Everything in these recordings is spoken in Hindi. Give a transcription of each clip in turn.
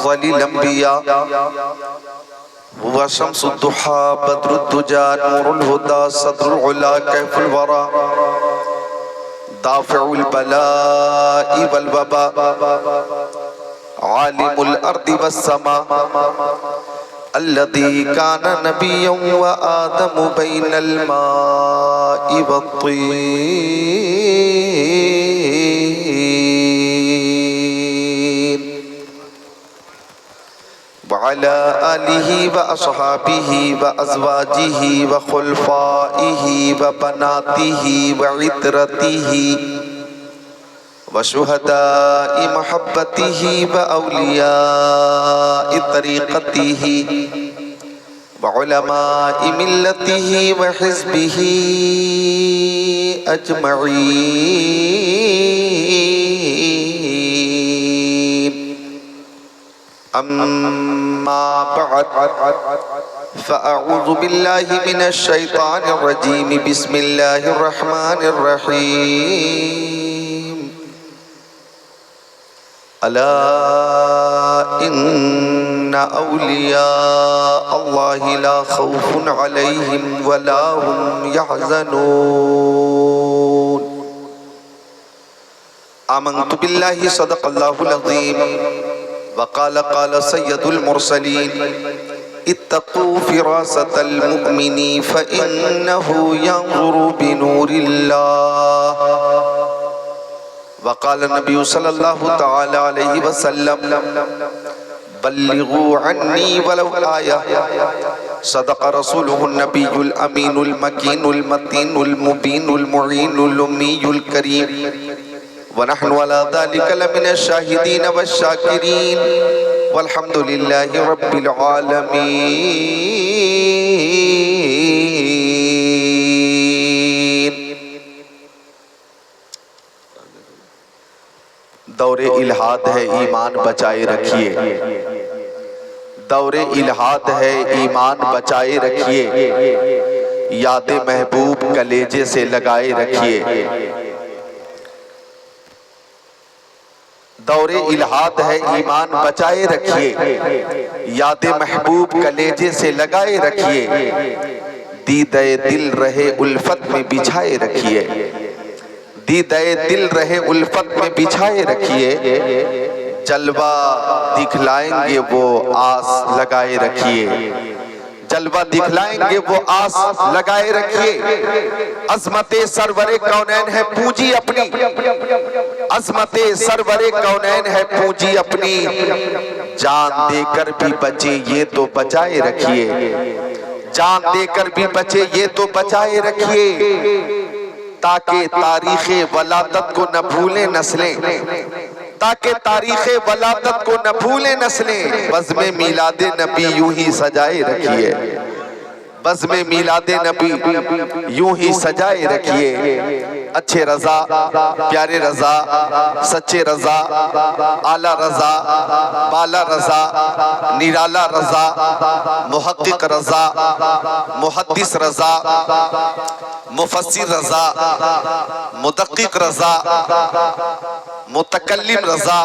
अफ़ज़लिल अंबिया हुवा शम्सुद्दुहा बद्रुद्दुजा नूरुल हुदा सदरुल उला कैफुल वरा दाफ़िउल बलाइ वल वबा आलिमुल अर्दि वस्समा अल्लज़ी काना नबिय्यन व आदमु बैनल माइ वत्तीन व अला आलिहि व अस्हाबिहि व अज़वाजिहि व खुलफ़ाइहि व बनातिहि व इत्रतिहि व शुहदाइ महब्बतिहि व औलियाइ तरीक़तिहि व उलमाइ मिल्लतिहि व हिज़्बिहि अजमईन। अम्मा बअद फ़अऊज़ु बिल्लाहि मिनश शैतानिर रजीम बिस्मिल्लाहिर रहमानिर रहीम। अला इन्ना औलिया अल्लाहि ला खौफुन अलैहिम वला हुम यहज़नून। आमन्तु बिल्लाहि सदक़ल्लाहुल अज़ीम वक़ाल क़ाल सय्यदुल मुरसलीन इत्तक़ू फ़िरासतल मुअमिनी फ़इन्नहु यंज़ुरु बिनूरिल्लाह। वक़ाल नबी सल्लल्लाहु तआला अलैहि वसल्लम बल्लिगू अन्नी वलौ आया। सदक़ रसूलुहुन नबियुल अमीनुल मकीनुल मतीनुल मुबीनुल मुईनुल उम्मीयुल करीम व नहनु अला ज़ालिका लमिनश शाहिदीन वश्शाकिरीन वल्हम्दुलिल्लाहि रब्बिल आलमीन। दौरे इल्हाद है ईमान बचाए रखिए, दौरे इल्हाद है ईमान बचाए रखिए, याद महबूब कलेजे से लगाए रखिए। दौरे इल्हाद है ईमान बचाए रखिए, याद महबूब कलेजे से लगाए रखिए, दीदे दिल रहे उल्फत में बिछाए रखिए, दीदे दिल रहे उल्फत में बिछाए रखिए, जलवा दिखलाएंगे वो आस लगाए रखिए, जलवा दिखलाएंगे वो आस लगाए रखिए। अज़मते सरवरे कौनैन है पूंजी अपनी, अज़मते सरवरे कौनैन है पूंजी अपनी, जान देकर भी बचे ये तो बचाए रखिए, जान देकर भी बचे ये तो बचाए रखिए, ताकि तारीख़े वलादत को न भूले नस्लें, ताकि तारीख़े वलादत को न भूले नस्लें, बज़्म मीलादे नबी यूं ही सजाए रखिए, बज़्म मीलादे नबी यूं ही सजाए रखिए। अच्छे रज़ा, प्यारे रज़ा, सच्चे रज़ा, आला रज़ा, बाला रज़ा, निराला रज़ा, मुहक्किक रज़ा, मुहद्दिस रज़ा, मुफस्सिर रज़ा, मुदक्किक रज़ा, मुतकल्लिम रज़ा,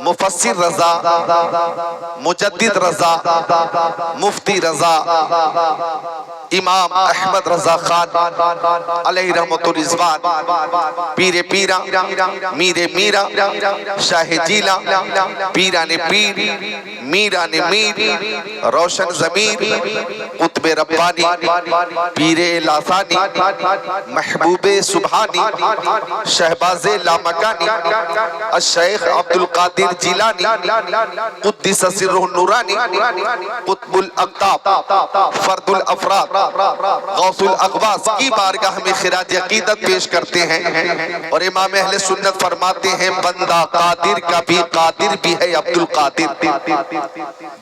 मुफस्सिर रज़ा, मुजद्दिद रज़ा, मुफ्ती रज़ा, इमाम अहमद रज़ा खान अलैहि रहमतुर रिज़वान, पीरे पीरा, मीरे मीरा, शाहे जीला, पीरा ने पीर, मीरा ने मीर, रोशन ज़मीर, कुतबे रब्बानी, पीरे लासानी, महबूबे सुबहानी, शहबाज़े लामकानी, अश-शेख अब्दुल कादिर जिलानी, कुद्दिस सिर्रुहु नूरानी, कुतुबुल अक़ताब, फर्दुल अफ़राद, गौसुल अक़वास की बारगाह में खिराज अक़ीदत पेश करते हैं। और इमाम अहले सुन्नत फरमाते हैं बंदा कादिर का भी कादिर भी है अब्दुल कादिर,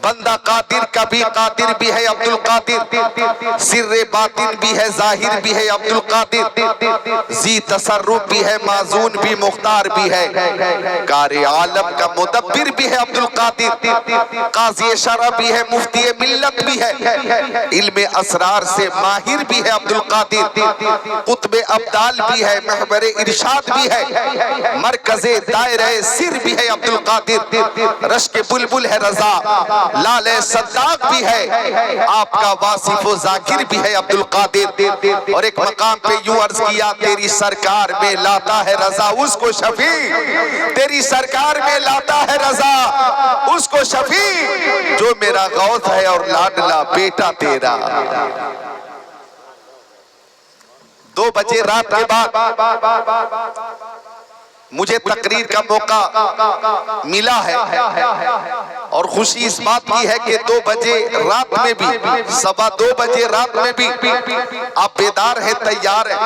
बंदा कादिर का भी कादिर भी है अब्दुल कादिर, सिर्रे बातिन भी है जाहिर भी है अब्दुल कादिर, जी तसर्रुफ भी है माज़ून भी मुख्तार भी है, कारे आलम का मुदब्बिर भी है अब्दुल कादिर, काज़ी शरअ भी है मुफ्ती मिल्लत भी है, इल्मे असरार से माहिर भी है अब्दुल कादिर, कुतबे अब्दाल भी है, महबरे इरशाद भी है, मरकज़े दायरे सिर भी है अब्दुल कादिर, रश के बुलबुल है रजा, लाले सद्दाक भी है, आपका वासिफ़ो जाकिर भी है अब्दुल कादिर। और एक मकाम पे यूं अर्ज किया, तेरी सरकार में लाता है रजा उसको शफी, तेरी सरकार में लाता है रजा उसको शफी, जो मेरा गौस है और लाडला बेटा तेरा। 2 बजे रात के बाद मुझे तकरीर का मौका मिला है और खुशी इस बात की है कि 2 बजे रात में भी, 2:15 बजे रात में भी आप बेदार हैं, तैयार हैं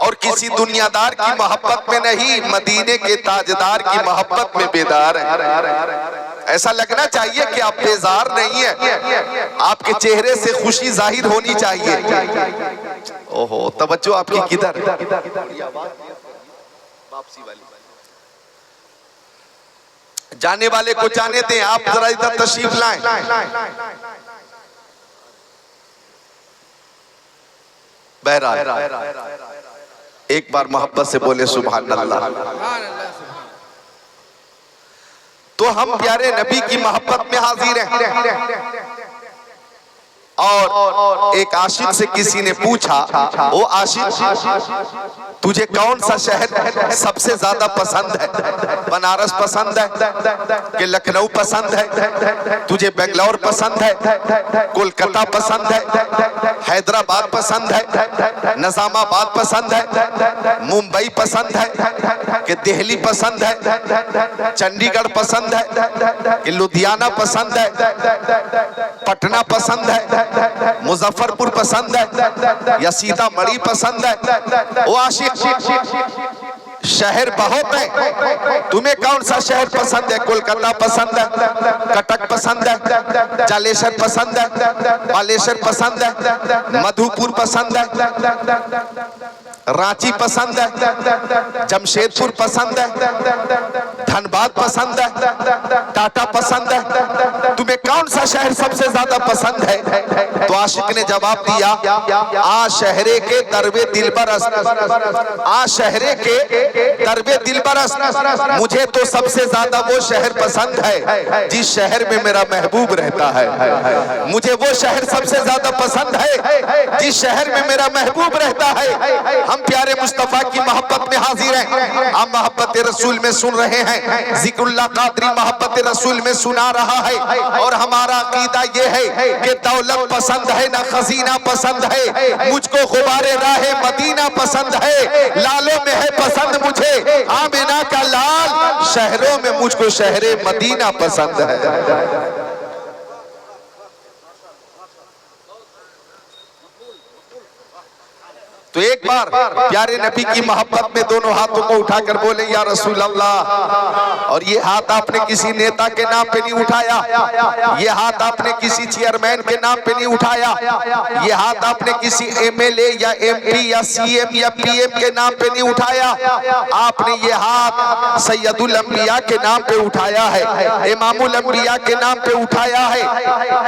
और किसी दुनियादार की मोहब्बत में नहीं, मदीने के ताजदार की मोहब्बत में बेदार हैं। ऐसा लगना चाहिए कि आप बेजार नहीं है, आपके चेहरे से खुशी जाहिर होनी चाहिए। ओहो, तवज्जो आपकी किधर? वापसी वाली जाने वाले को जाने दें, आप जरा इधर तशरीफ लाएं। बहरहाल एक बार मोहब्बत से बोले सुभान अल्लाह। तो हम प्यारे नबी की मोहब्बत में हाजिर हैं। और एक आशिक से किसी ने पूछा, ओ आशिक तुझे कौन सा शहर सबसे ज्यादा पसंद है? बनारस पसंद है कि लखनऊ पसंद है? तुझे बेंगलोर पसंद है, कोलकाता पसंद है, हैदराबाद पसंद है, निजामाबाद पसंद है, मुंबई पसंद है कि दिल्ली पसंद है, चंडीगढ़ पसंद है कि लुधियाना पसंद है, पटना पसंद है, मुजफ्फरपुर पसंद है या सीतामढ़ी पसंद है? वो आशिक, शहर बहुत है, तुम्हें कौन सा शहर पसंद है? कोलकाता पसंद है, कटक पसंद है, जालेश्वर पसंद है, बालेश्वर पसंद है, मधुपुर पसंद है, रांची पसंद है, जमशेदपुर पसंद है, धनबाद पसंद है, टाटा पसंद है, तुम्हें कौन सा शहर सबसे ज्यादा पसंद है? तो आशिक ने जवाब दिया, आ शहरे के दरबे दिलबरस, आ शहरे के दरबे दिलबरस, मुझे तो सबसे ज्यादा वो शहर पसंद है जिस शहर में मेरा महबूब रहता है। मुझे वो शहर सबसे ज्यादा पसंद है जिस शहर में मेरा महबूब रहता है। हम प्यारे मुस्तफा की मोहब्बत में हाजिर हैं, हम मोहब्बत रसूल में सुन रहे हैं, जिक्रुल्लाह कादरी मोहब्बत रसूल में सुना रहा है। और हमारा अकीदा ये है कि दौलत पसंद है ना खजीना पसंद है, मुझको गुबारे राहे मदीना पसंद है, लालों में है पसंद मुझे आमिना का लाल, शहरों में मुझको शहरे मदीना पसंद है। तो एक बार प्यारे नबी की मोहब्बत में दोनों हाथों को उठाकर बोले या रसूल अल्लाह। और ये हाथ आपने किसी नेता के नाम पे नहीं उठाया, ये हाथ आपने किसी चेयरमैन के नाम पे नहीं उठाया, ये हाथ आपने किसी एमएलए या एमपी या सीएम या पीएम के नाम पे नहीं उठाया, आपने ये हाथ सैयदुल अंबिया के नाम पे उठाया है, इमामुल अंबिया के नाम पे उठाया है।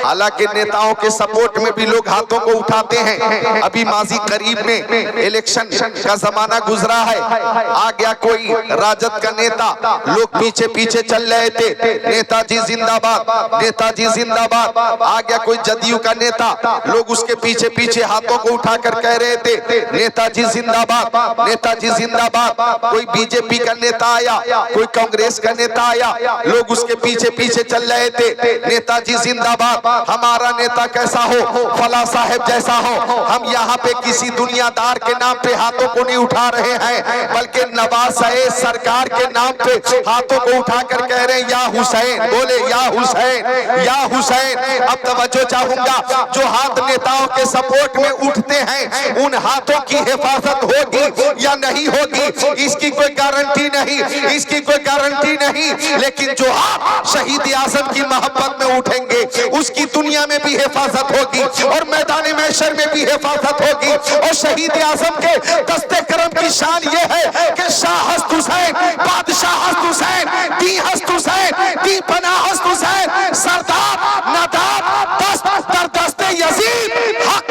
हालांकि नेताओं के सपोर्ट में भी लोग हाथों को उठाते हैं। अभी माजी करीब में इलेक्शन का जमाना गुजरा है, आ गया कोई राजद का नेता, लोग पीछे पीछे चल रहे थे, नेताजी जिंदाबाद, नेताजी जिंदाबाद। आ गया कोई जदयू का नेता, लोग उसके पीछे पीछे हाथों को उठाकर कह रहे थे नेताजी जिंदाबाद, नेताजी जिंदाबाद। कोई बीजेपी का नेता आया, कोई कांग्रेस का नेता आया, लोग उसके पीछे पीछे चल रहे थे नेताजी जिंदाबाद, हमारा नेता कैसा हो, फला साहब जैसा हो। हम यहाँ पे किसी दुनियादार के नाम पे हाथों को नहीं उठा रहे हैं, बल्कि नवाज शरीफ सरकार के नाम पे हाथों को उठाकर कह रहे हैं या हुसैन, बोले या हुसैन, या हुसैन। अब तवज्जो चाहूंगा, जो हाथ नेताओं के सपोर्ट में उठते हैं उन हाथों की हिफाजत होगी या नहीं होगी, इसकी कोई गारंटी नहीं, इसकी कोई गारंटी नहीं। लेकिन जो हाथ शहीद आजम की मोहब्बत में उठेंगे उसकी दुनिया में भी हिफाजत होगी और मैदान महशर में भी हिफाजत होगी। और शहीद आजम के दस्ते करम की शान ये है कि शाह हस्त हुसैन, बादशाह हस्त हुसैन, दी हस्त हुसैन, दी पनाह हस्त हुसैन, सरदार नदाब दस्त दर दस्ते यजीद, हक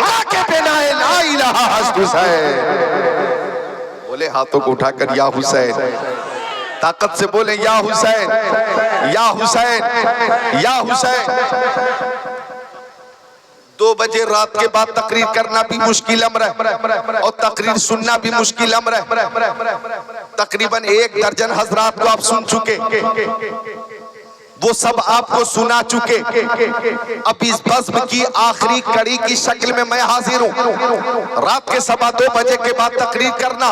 हुसैन। बोले हाथों को उठाकर या हुसैन, ताकत से बोले या हुसैन, या हुसैन, या हुसैन। 2 बजे रात के बाद तकरीर करना भी मुश्किल अमर है और तकरीर सुनना भी मुश्किल अमर है। तकरीबन 1 दर्जन हजरात को आप सुन चुके, वो सब आपको सुना चुके। अब इस बज़्म की आखिरी कड़ी की शक्ल में मैं हाजिर हूँ। रात के 2:15 बजे के बाद तकरीर करना,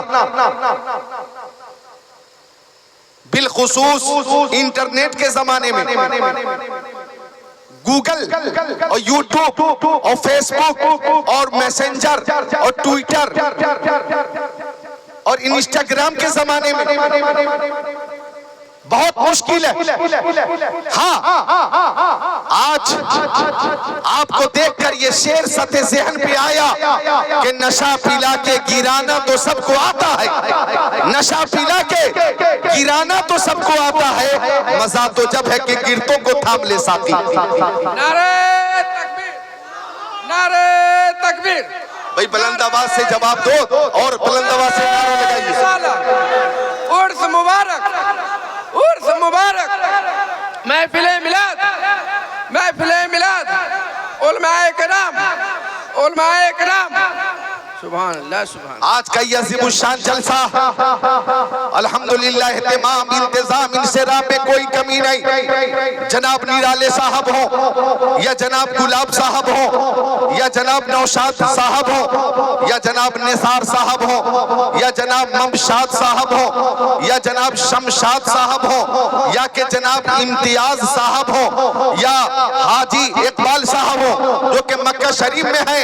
बिलखुसूस इंटरनेट के जमाने में गूगल और यूट्यूब और फेसबुक और मैसेंजर और ट्विटर और इंस्टाग्राम के जमाने में बहुत मुश्किल है। हाँ, आज आपको देखकर ये शेर सते ज़हन पे आया कि नशा पिला के गिराना तो सबको आता है, नशा पिला के गिराना तो सबको आता है, मजा तो जब है कि गिरतों को थाम ले साथी। नारे तकबीर, नारे तकबीर। भाई बुलंद आवाज से जवाब दो और बुलंद आवाज से नारा लगाइए। उर्स मुबारक, उर्स मुबारक, महफिले मिलाद, महफिले मिलाद, उलमाए किराम, उलमाए किराम, सुभान अल्लाह, सुभान। आज का ये अज़ीमुश्शान जलसा अल्हम्दुलिल्लाह इत्माम इंतजाम इंसराम में कोई कमी नहीं। जनाब निराले साहब हो या जनाब गुलाब साहब हो या जनाब नौशाद साहब हो या जनाब निसार साहब हो या जनाब ममशाद साहब हो या जनाब शमशाद साहब हो या कि जनाब इम्तियाज साहब हो या हाजी इकबाल साहब हो जो कि मक्का शरीफ में है,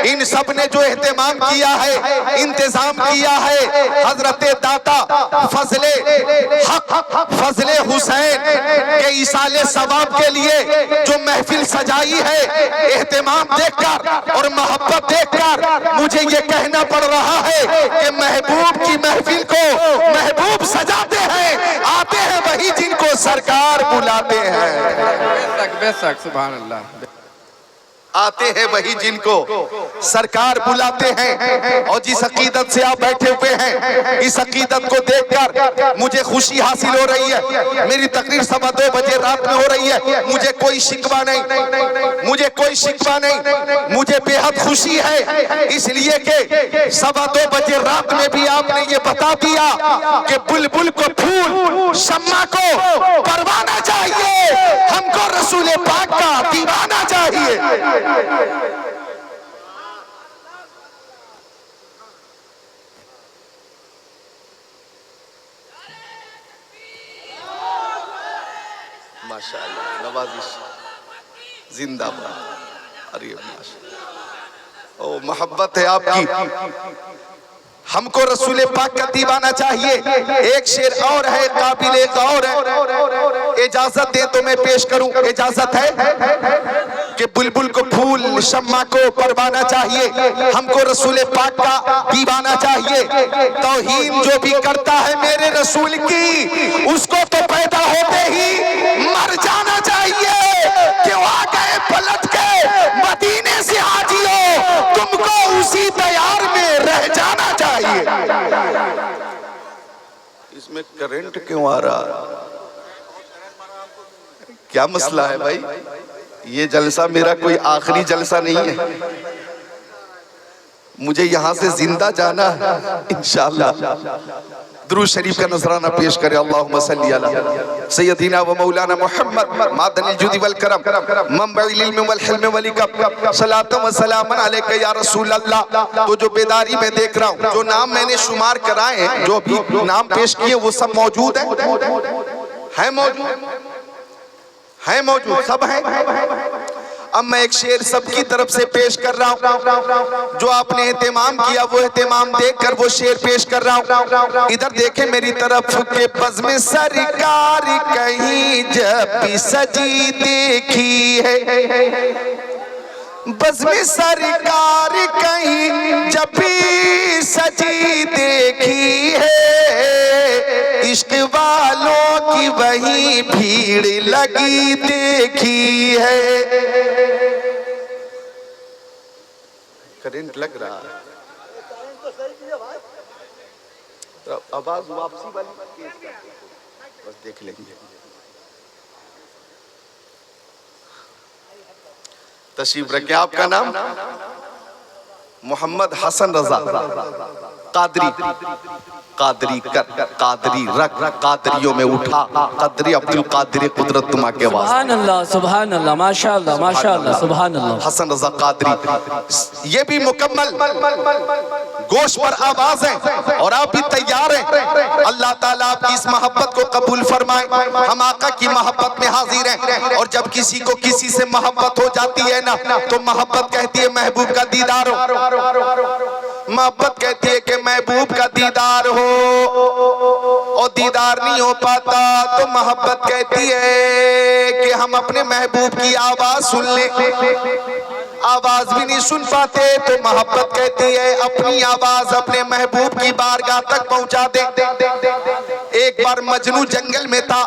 इन सब ने जो एहतमाम किया है, इंतजाम किया है, हजरत दाता फजले हक फजले हुसैन के इसाले सवाब के लिए जो महफिल सजाई है, एहतमाम देखकर और मोहब्बत देखकर मुझे ये कहना पड़ रहा है कि महबूब की महफिल को महबूब सजाते हैं, आते हैं वही जिनको सरकार बुलाते हैं। बेशक बेशक, सुभान अल्लाह। आते हैं वही जिनको सरकार बुलाते हैं। और जिस अकीदत से आप बैठे हुए हैं, इस अकीदत को देखकर मुझे खुशी हासिल हो रही है। मेरी तकरीर 2:15 बजे रात में हो रही है, मुझे कोई शिकवा नहीं, मुझे कोई शिकवा नहीं, मुझे बेहद खुशी है, इसलिए कि 2:15 बजे रात में भी आपने ये बता दिया कि बुलबुल को फूल, शम्मा को परवाना चाहिए, हमको रसूल पाक का दीवाना चाहिए। माशाअल्लाह, नवाजिश जिंदाबाद। अरे माशाअल्लाह, ओ मोहब्बत है आपकी। हमको रसूल पाक का दीवाना चाहिए। एक शेर और है, काबिल गौर है, इजाजत दे तो मैं पेश करूं। इजाजत है कि बुलबुल को फूल, शम्मा को परवाना चाहिए, हमको रसूल पाक का दीवाना चाहिए। तौहीन जो भी करता है मेरे रसूल की, उसको तो पैदा होते ही मर जाना चाहिए। क्यों आ गए पलट के मदीने से हाजियो, तुमको उसी तैयार में रह जाना चाहिए। इसमें करंट क्यों आ रहा? क्या मसला है भाई? ये जलसा मेरा कोई आखिरी जलसा नहीं है, मुझे यहाँ से जिंदा जाना इंशाअल्लाह। दुरूद शरीफ का नजराना पेश करे। अल्लाहुम्मा सल्ली अला सय्यदिना व मौलाना मुहम्मद मादनिल जुदी वल करम मंबइल इल्म वल हिल्म वल हिकम सलातु व सलामन अलैका या रसूल अल्लाह। तो जो बेदारी में देख रहा हूँ, जो नाम मैंने शुमार कराए हैं, जो भी नाम पेश किए वो सब मौजूद है, मौजूद है, मौजूद सब है। अब मैं एक शेर सबकी तरफ से पेश कर रहा हूँ, जो आपने एहतमाम किया वो एहतमाम देखकर वो शेर पेश कर रहा हूँ। इधर देखे मेरी तरफ के बज़्म सरकार कहीं जब भी सजी देखी है, बज़्म सरकार कहीं जब भी सजी देखी है, इश्क वालों की वही भीड़ लगी देखी है। करंट लग रहा है, तो आवाज वापसी वाली बस देख लेंगे। तशरीफ रखें। आपका नाम? मोहम्मद हसन रजा कादरी। कादरी कर, कादरी रख, कादरियों में उठा, कादरी अब्दुल कादिर कुदरत तुमा के वास्ते। सुभान अल्लाह, सुभान अल्लाह, माशाअल्लाह, माशाअल्लाह, सुभान अल्लाह। हसन रजा कादरी, ये भी मुकम्मल गोश पर आवाज है और आप भी तैयार हैं। अल्लाह ताला आपकी इस मोहब्बत को कबूल फरमाए। हम आका की मोहब्बत में हाजिर हैं और जब किसी को किसी से मोहब्बत हो जाती है ना, तो मोहब्बत कहती है महबूब का दीदार हो। मोहब्बत कहती है कि महबूब का दीदार हो, और दीदार नहीं हो पाता तो मोहब्बत कहती है कि हम अपने महबूब की आवाज सुन ले। आवाज भी नहीं सुन पाते तो मोहब्बत कहती है अपनी आवाज अपने महबूब की बारगाह तक पहुंचा दे। एक बार मजनू जंगल में था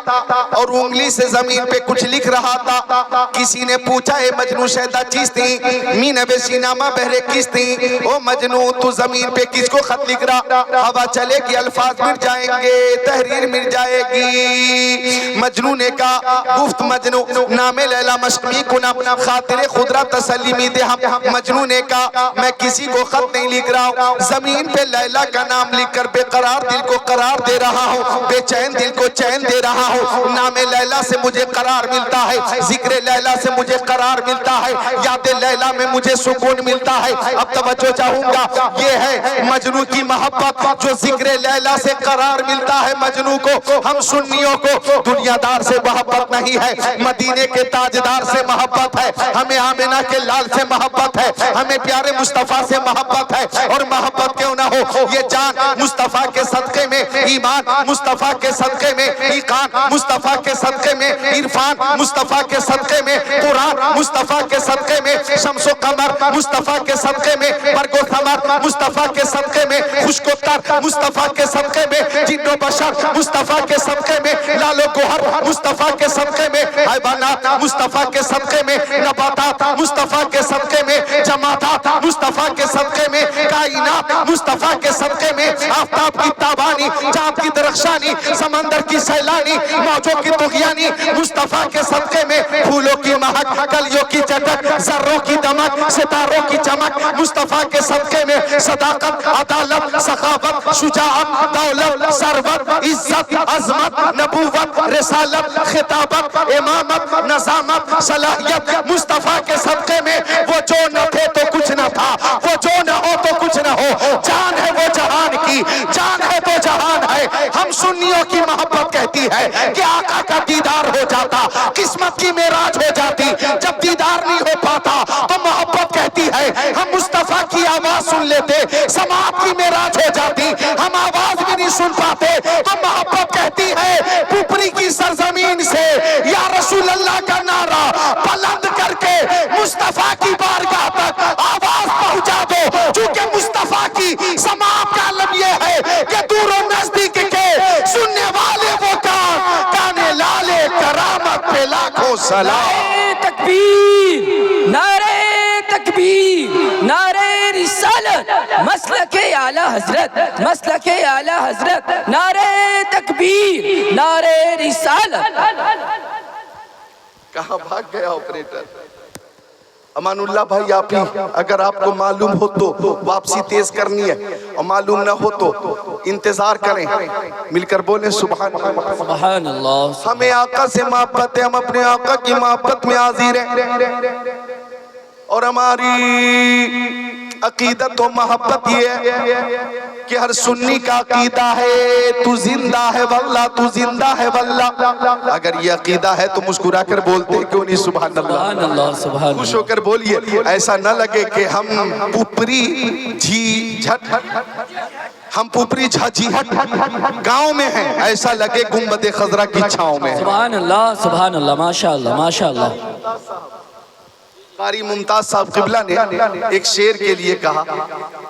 और उंगली से जमीन पे कुछ लिख रहा था। किसी ने पूछा है मजनू शहदा चीज थी मी नबे सीनामा बहरे किस थी? ओ मजनू तू जमीन पे किसको खत लिख रहा? हवा चलेगी अल्फाज मिट जाएंगे, तहरीर मिट जाएगी। मजनू ने कहा गुफ्त मजनू नामे लैला मशमी कुना खातिरे खुदरा तसल्ली में दे। हम मजनू ने कहा मैं किसी को खत नहीं लिख रहा हूँ, जमीन पे लैला का नाम लिखकर बेकरार दिल को करार दे रहा हूँ, बेचैन दिल को चैन दे रहा हूँ। नामे लैला से मुझे करार मिलता है, जिक्र लैला से मुझे करार मिलता है, याद लैला में मुझे सुकून मिलता है। अब तवज्जो चाहूंगा, ये है मजनू की मोहब्बत जो जिक्र लैला से करार मिलता है मजनू को। हम सुन्नियों को दुनियादार से मोहब्बत नहीं है, मदीने के ताजदार से मोहब्बत है, हमें आमिना के लाल से मोहब्बत है, हमें प्यारे मुस्तफा से मोहब्बत है। और मोहब्बत क्यों ना हो, ये जान मुस्तफा के सदके में, ईमान मुस्तफा के सदके में, ईकान मुस्तफा के सदके में, इरफान मुस्तफा के सदके में, कुरान मुस्तफा के सदके में, शम्सो कमर मुस्तफा के सदके में, बरगो समर मुस्तफा के सदके में, खुशकोतर मुस्तफा के सदके में, जिन्नो बशर मुस्तफा के सदके में, लालो गोहर मुस्तफा के सदके में, हैवानात मुस्तफा के सदके में, नबातात मुस्तफा के सदके में, जमातात मुस्तफा के सदके में, कायनात मुस्तफा के सदके में, आफताब की ताबानी, चाँद की दरख्शानी, समंदर की सैलानी, मौजों की तुगयानी मुस्तफा के सदके में, फूलों की महक, कलियों की चटक, जर्रों की दमक, सितारों की चमक मुस्तफा के सदके में, सदाकत, अदालत, सखावत, शुजाअत, दौलत, सरवत, इज्जत, अजमत, नबूवत, रिसालत, खिताबत, इमामत, नजामत, सलाहियत मुस्तफा के सदके में। वो जो न थे तो कुछ न था, वो जो न हो तो कुछ न हो, जान है वो जहान की, जान है तो जहान है। हम सुन्नियों की मोहब्बत कहती है कि आका का दीदार हो जाता, किस्मत की मेराज हो जाती। जब दीदार नहीं हो पाता तो मोहब्बत कहती है हम मुस्तफा की आवाज सुन लेते, समात की मेराज हो जाती। हम आवाज भी नहीं सुन पाते तो मोहब्बत कहती है पुपरी की सरजमीन से या रसूल अल्लाह का नारा बुलंद करके मुस्तफा की बारगाह तक आवाज पहुंचा दो। चूंकि मुस्तफा की समात का आलम यह है कि दूर और नजदीक के सुनने वाले वो काने लाले करामत पे लाखों सलाम। तकबीर, नारे तकबीर, नारे रिसालत, मसलके आला हजरत, मसलके आला हजरत, नारे तकबीर, नारे रिसालत। कहाँ भाग गया ऑपरेटर? अमानुल्लाह भाई आप ही, अगर आपको मालूम हो तो वापसी तेज करनी है और मालूम ना हो तो इंतजार करें। मिलकर बोले सुभान सुभान अल्लाह। हमें आका से मोहब्बत है, हम अपने आका की मोहब्बत में हाजिर हैं और हमारी अकीदत और मोहब्बत ये है कि हर सुन्नी का अकीदा है तू जिंदा है वल्लाह, तू जिंदा है वल्लाह। अगर ये अकीदा है तो मुस्कुरा कर बोलते क्यों नहीं सुभान अल्लाह, सुभान खुश होकर बोलिए। ऐसा न लगे कि हम पुपरी झीझट, हम पुपरी झीझट गांव में हैं, ऐसा लगे गुंबद खजरा की छांव में। सुभान अल्लाह, सुभान अल्लाह, माशाअल्लाह, माशाअल्लाह। कारी मुमताज साहब किबला ने एक शेर के लिए कहा,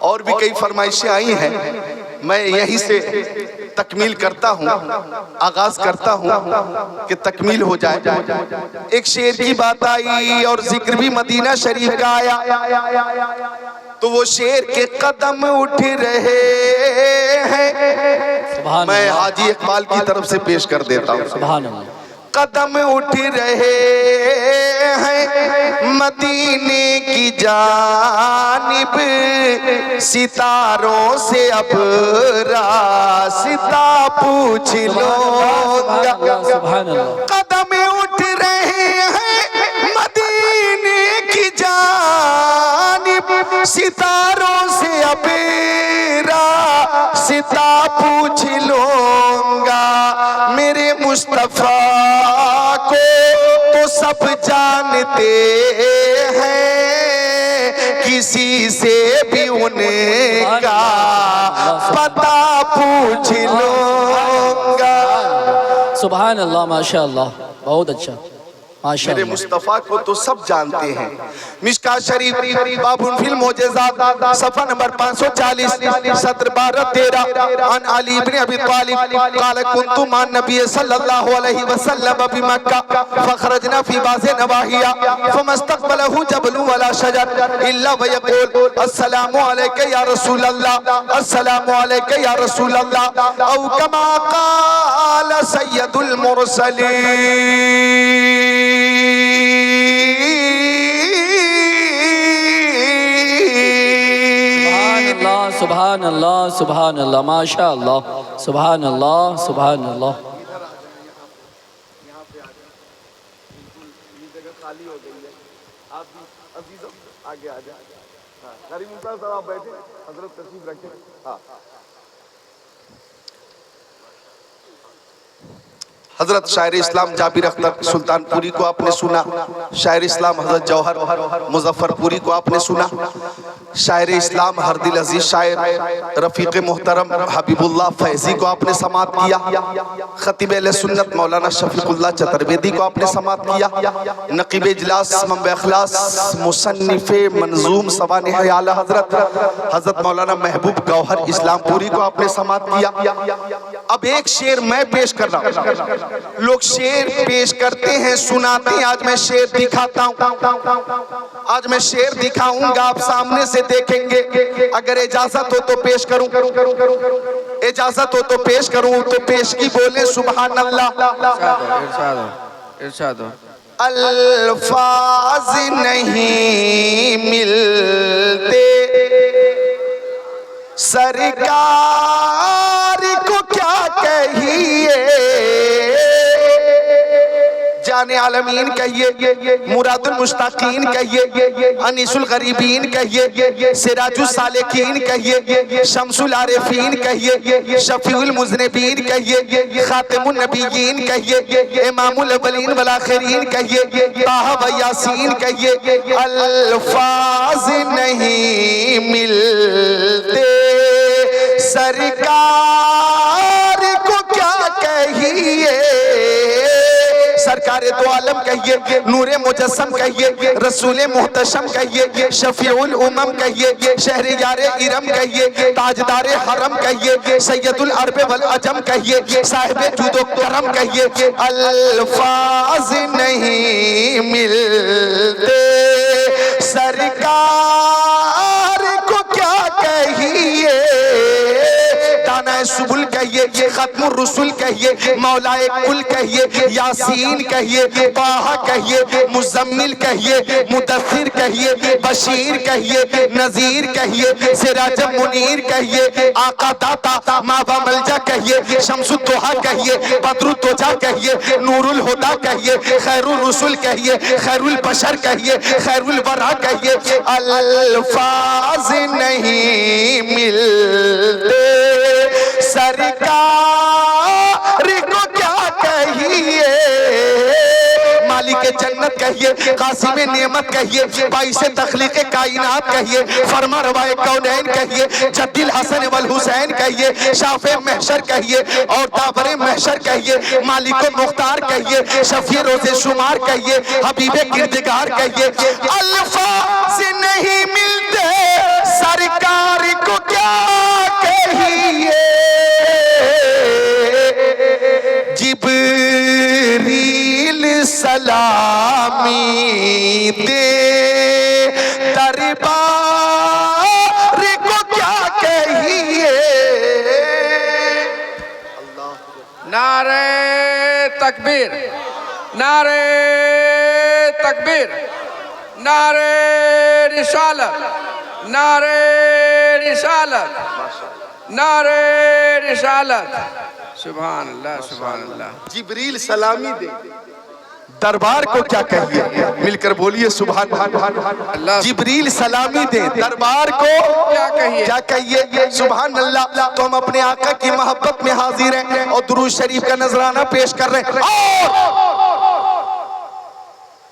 और भी कई फरमाइशें आई हैं, मैं यहीं से तकमील करता हूँ, आगाज करता हूँ कि तकमील हो जाए। एक शेर की बात आई और जिक्र भी मदीना शरीफ का आया। तो वो शेर के कदम उठ रहे हैं। सुभान मैं अल्लाह, हाजी इकबाल की तरफ से पेश कर देता हूँ। सुभान अल्लाह। कदम उठ रहे हैं मदीने की जानिब, सितारों से अब रास्ता पूछ लो। सुभान अल्लाह। कदम उठ रहे हैं मदीने की जानिब, सितारों से अब रास्ता पूछ लूंगा। मेरे मुस्तफा को तो सब जानते हैं, किसी से भी उनका पता पूछ लूंगा। सुभान अल्लाह, माशा अल्लाह, बहुत अच्छा, माशा मेरे अल्लाह। मुस्तफा को तो सब जानते हैं। मिशकात शरीफ बाबुल फिल मोजेज़ात सफ़ा नंबर 540 सत्र 12-13 अन अली इब्न अबी तालिब क़ाल कुन्तु मान नबी सल्लल्लाहु अलैहि वसल्लम बि मक्का फखरजना फी बाज़ नवाहिया फमस्तक़बलहु जबलु वला शजर इल्ला व यक़ूल अस्सलामु अलैका या रसूल अल्लाह, अस्सलामु अलैका या रसूल अल्लाह, औ कमा क़ाल सय्यदुल मुरसलीन। सुभान अल्लाह, सुभान अल्लाह, माशा अल्लाह, सुभान अल्लाह, सुभान अल्लाह। आगे आ जाए। करीम मुमताज साहब आप बैठे, हजरत तशरीफ रखें। हाँ, हजरत शायर इस्लाम जाबिर अख्तर सुल्तानपुरी को आपने सुना, शायर इस्लाम हजरत जौहर मुजफ्फरपुरी को आपने सुना, शायर इस्लाम हरदिल अजीज शायर रफीक मोहतरम हबीबुल्लाह फैजी को आपने समात किया, खतीब अहले सुन्नत मौलाना शफीकुल्लाह चतुर्वेदी को आपने समात किया, नकीब इजलास मंबे अखलास मुसन्निफे मंजूम सवानिह आला हजरत मौलाना महबूब गौहर इस्लामपुरी को आपने समात किया। अब एक शेर मैं पेश कर रहा हूँ। लोग शेर पेश करते हैं, सुनाते हैं। आज मैं शेर दिखाता हूँ, आज मैं शेर दिखाऊंगा, आप सामने से देखेंगे। अगर इजाजत हो तो पेश करूं, इजाजत हो तो पेश करूं, तो पेश की बोले सुभान अल्लाह। इरशाद हो, इरशाद हो। अल्फाज नहीं मिलते सरकार को क्या कहिए, जाने आलमीन कहिए, मुरादुल मुश्ताकीन कहिए, अनीसुल गरीबीन कहिए, सिराजुल सालिकीन कहिए, शम्सुल आरिफीन कहिए, शफीउल मुज़निबीन कहिए, खातिमुन नबिय्यीन कहिए, इमामुल अव्वलीन वल आखिरीन कहिए, ताहा व यासीन कहिए। अल्फाज नहीं मिलते सरकार को क्या कहिए, सरकार दो आलम कहिए, नूरे मुजस्सम कहिए, रसूले मुहतशम कहिए, शफीउल उमम कहिए, शहरियारे इरम कहिए, ताजदारे हरम कहिए, सैयदुल अरब वल अजम कहिए, साहिबे जुदो करम कहिए। अल्फाज नहीं मिलते सरकार को क्या कहिए, दाना सुबुल कहिए, खत्मुर रसूल कहिए, मौलाए कुल कहिए, यासीन कहिए, ताहा कहिए, मुजम्मिल कहिए, मुदस्सिर कहिए, बशीर कहिए, नजीर कहिए, सिराज मुनीर कहिए, आका दाता मावा मलजा कहिए, शम्सुद दुहा कहिए, बदरुल तोजा कहिए, नूरुल हुदा कहिए, खैरुल रसूल कहिए, खैरुल बशर कहिए, खैरुल वरा कहिए। अल्फाज नहीं मिलते सरकार को क्या कहिए, मालिक जन्नत कहिए, कासिम नेमत कहिए, बाइस तख्लीक कायनात कहिए, फरमा रवाए कौनैन कहिए, जद्दिल हसन वल हुसैन कहिए, शाफे महशर कहिए और दावरे महशर कहिए, मालिक मुख्तार कहिए, शफी रोज़े शुमार कहिए, हबीबे किरदगार कहिए। अल्फाज नहीं मिलते सरकार को क्या कहिए, जिब्रील सलामी दे दरबार तकबीर, नारे तकबीर, नारे रिसालत, नारे रिसालत, नारे रिसालत। सुभान अल्लाह, सुभान अल्लाह। जिब्रील सलामी दे, दरबार को क्या कहिए, मिलकर बोलिए सुभान अल्लाह। जिब्रील सलामी दे, दरबार को क्या कहिए, सुभान अल्लाह। तो हम अपने आका की मोहब्बत में हाजिर हैं और दुरूद शरीफ का नजराना पेश कर रहे हैं। और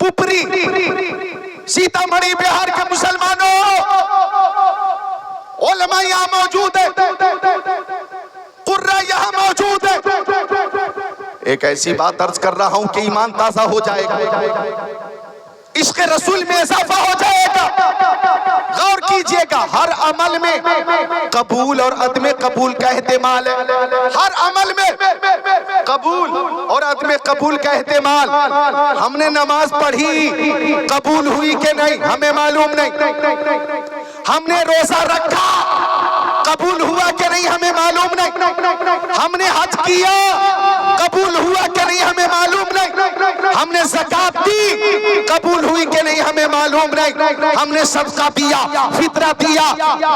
पुपरी सीतामढ़ी बिहार के मुसलमानों, उलमा यहाँ मौजूद है, कुर्रा यहाँ मौजूद है। एक ऐसी बात अर्ज कर रहा हूं कि ईमान ताजा हो जाएगा, इश्क़ रसूल में इजाफा हो जाएगा। गौर कीजिएगा, हर अमल में कबूल और अदम कबूल का एहतिमाल है। हर अमल में कबूल और अदम कबूल का एहतिमाल। हमने नमाज पढ़ी, कबूल हुई कि नहीं हमें मालूम नहीं। हमने रोजा रखा, कबूल हुआ कि नहीं हमें मालूम नहीं। हमने हज किया, कबूल हुआ कि नहीं हमें मालूम नहीं। हमने ज़कात दी, कबूल हुई कि नहीं हमें मालूम नहीं। हमने सदका दिया, फितरा दिया,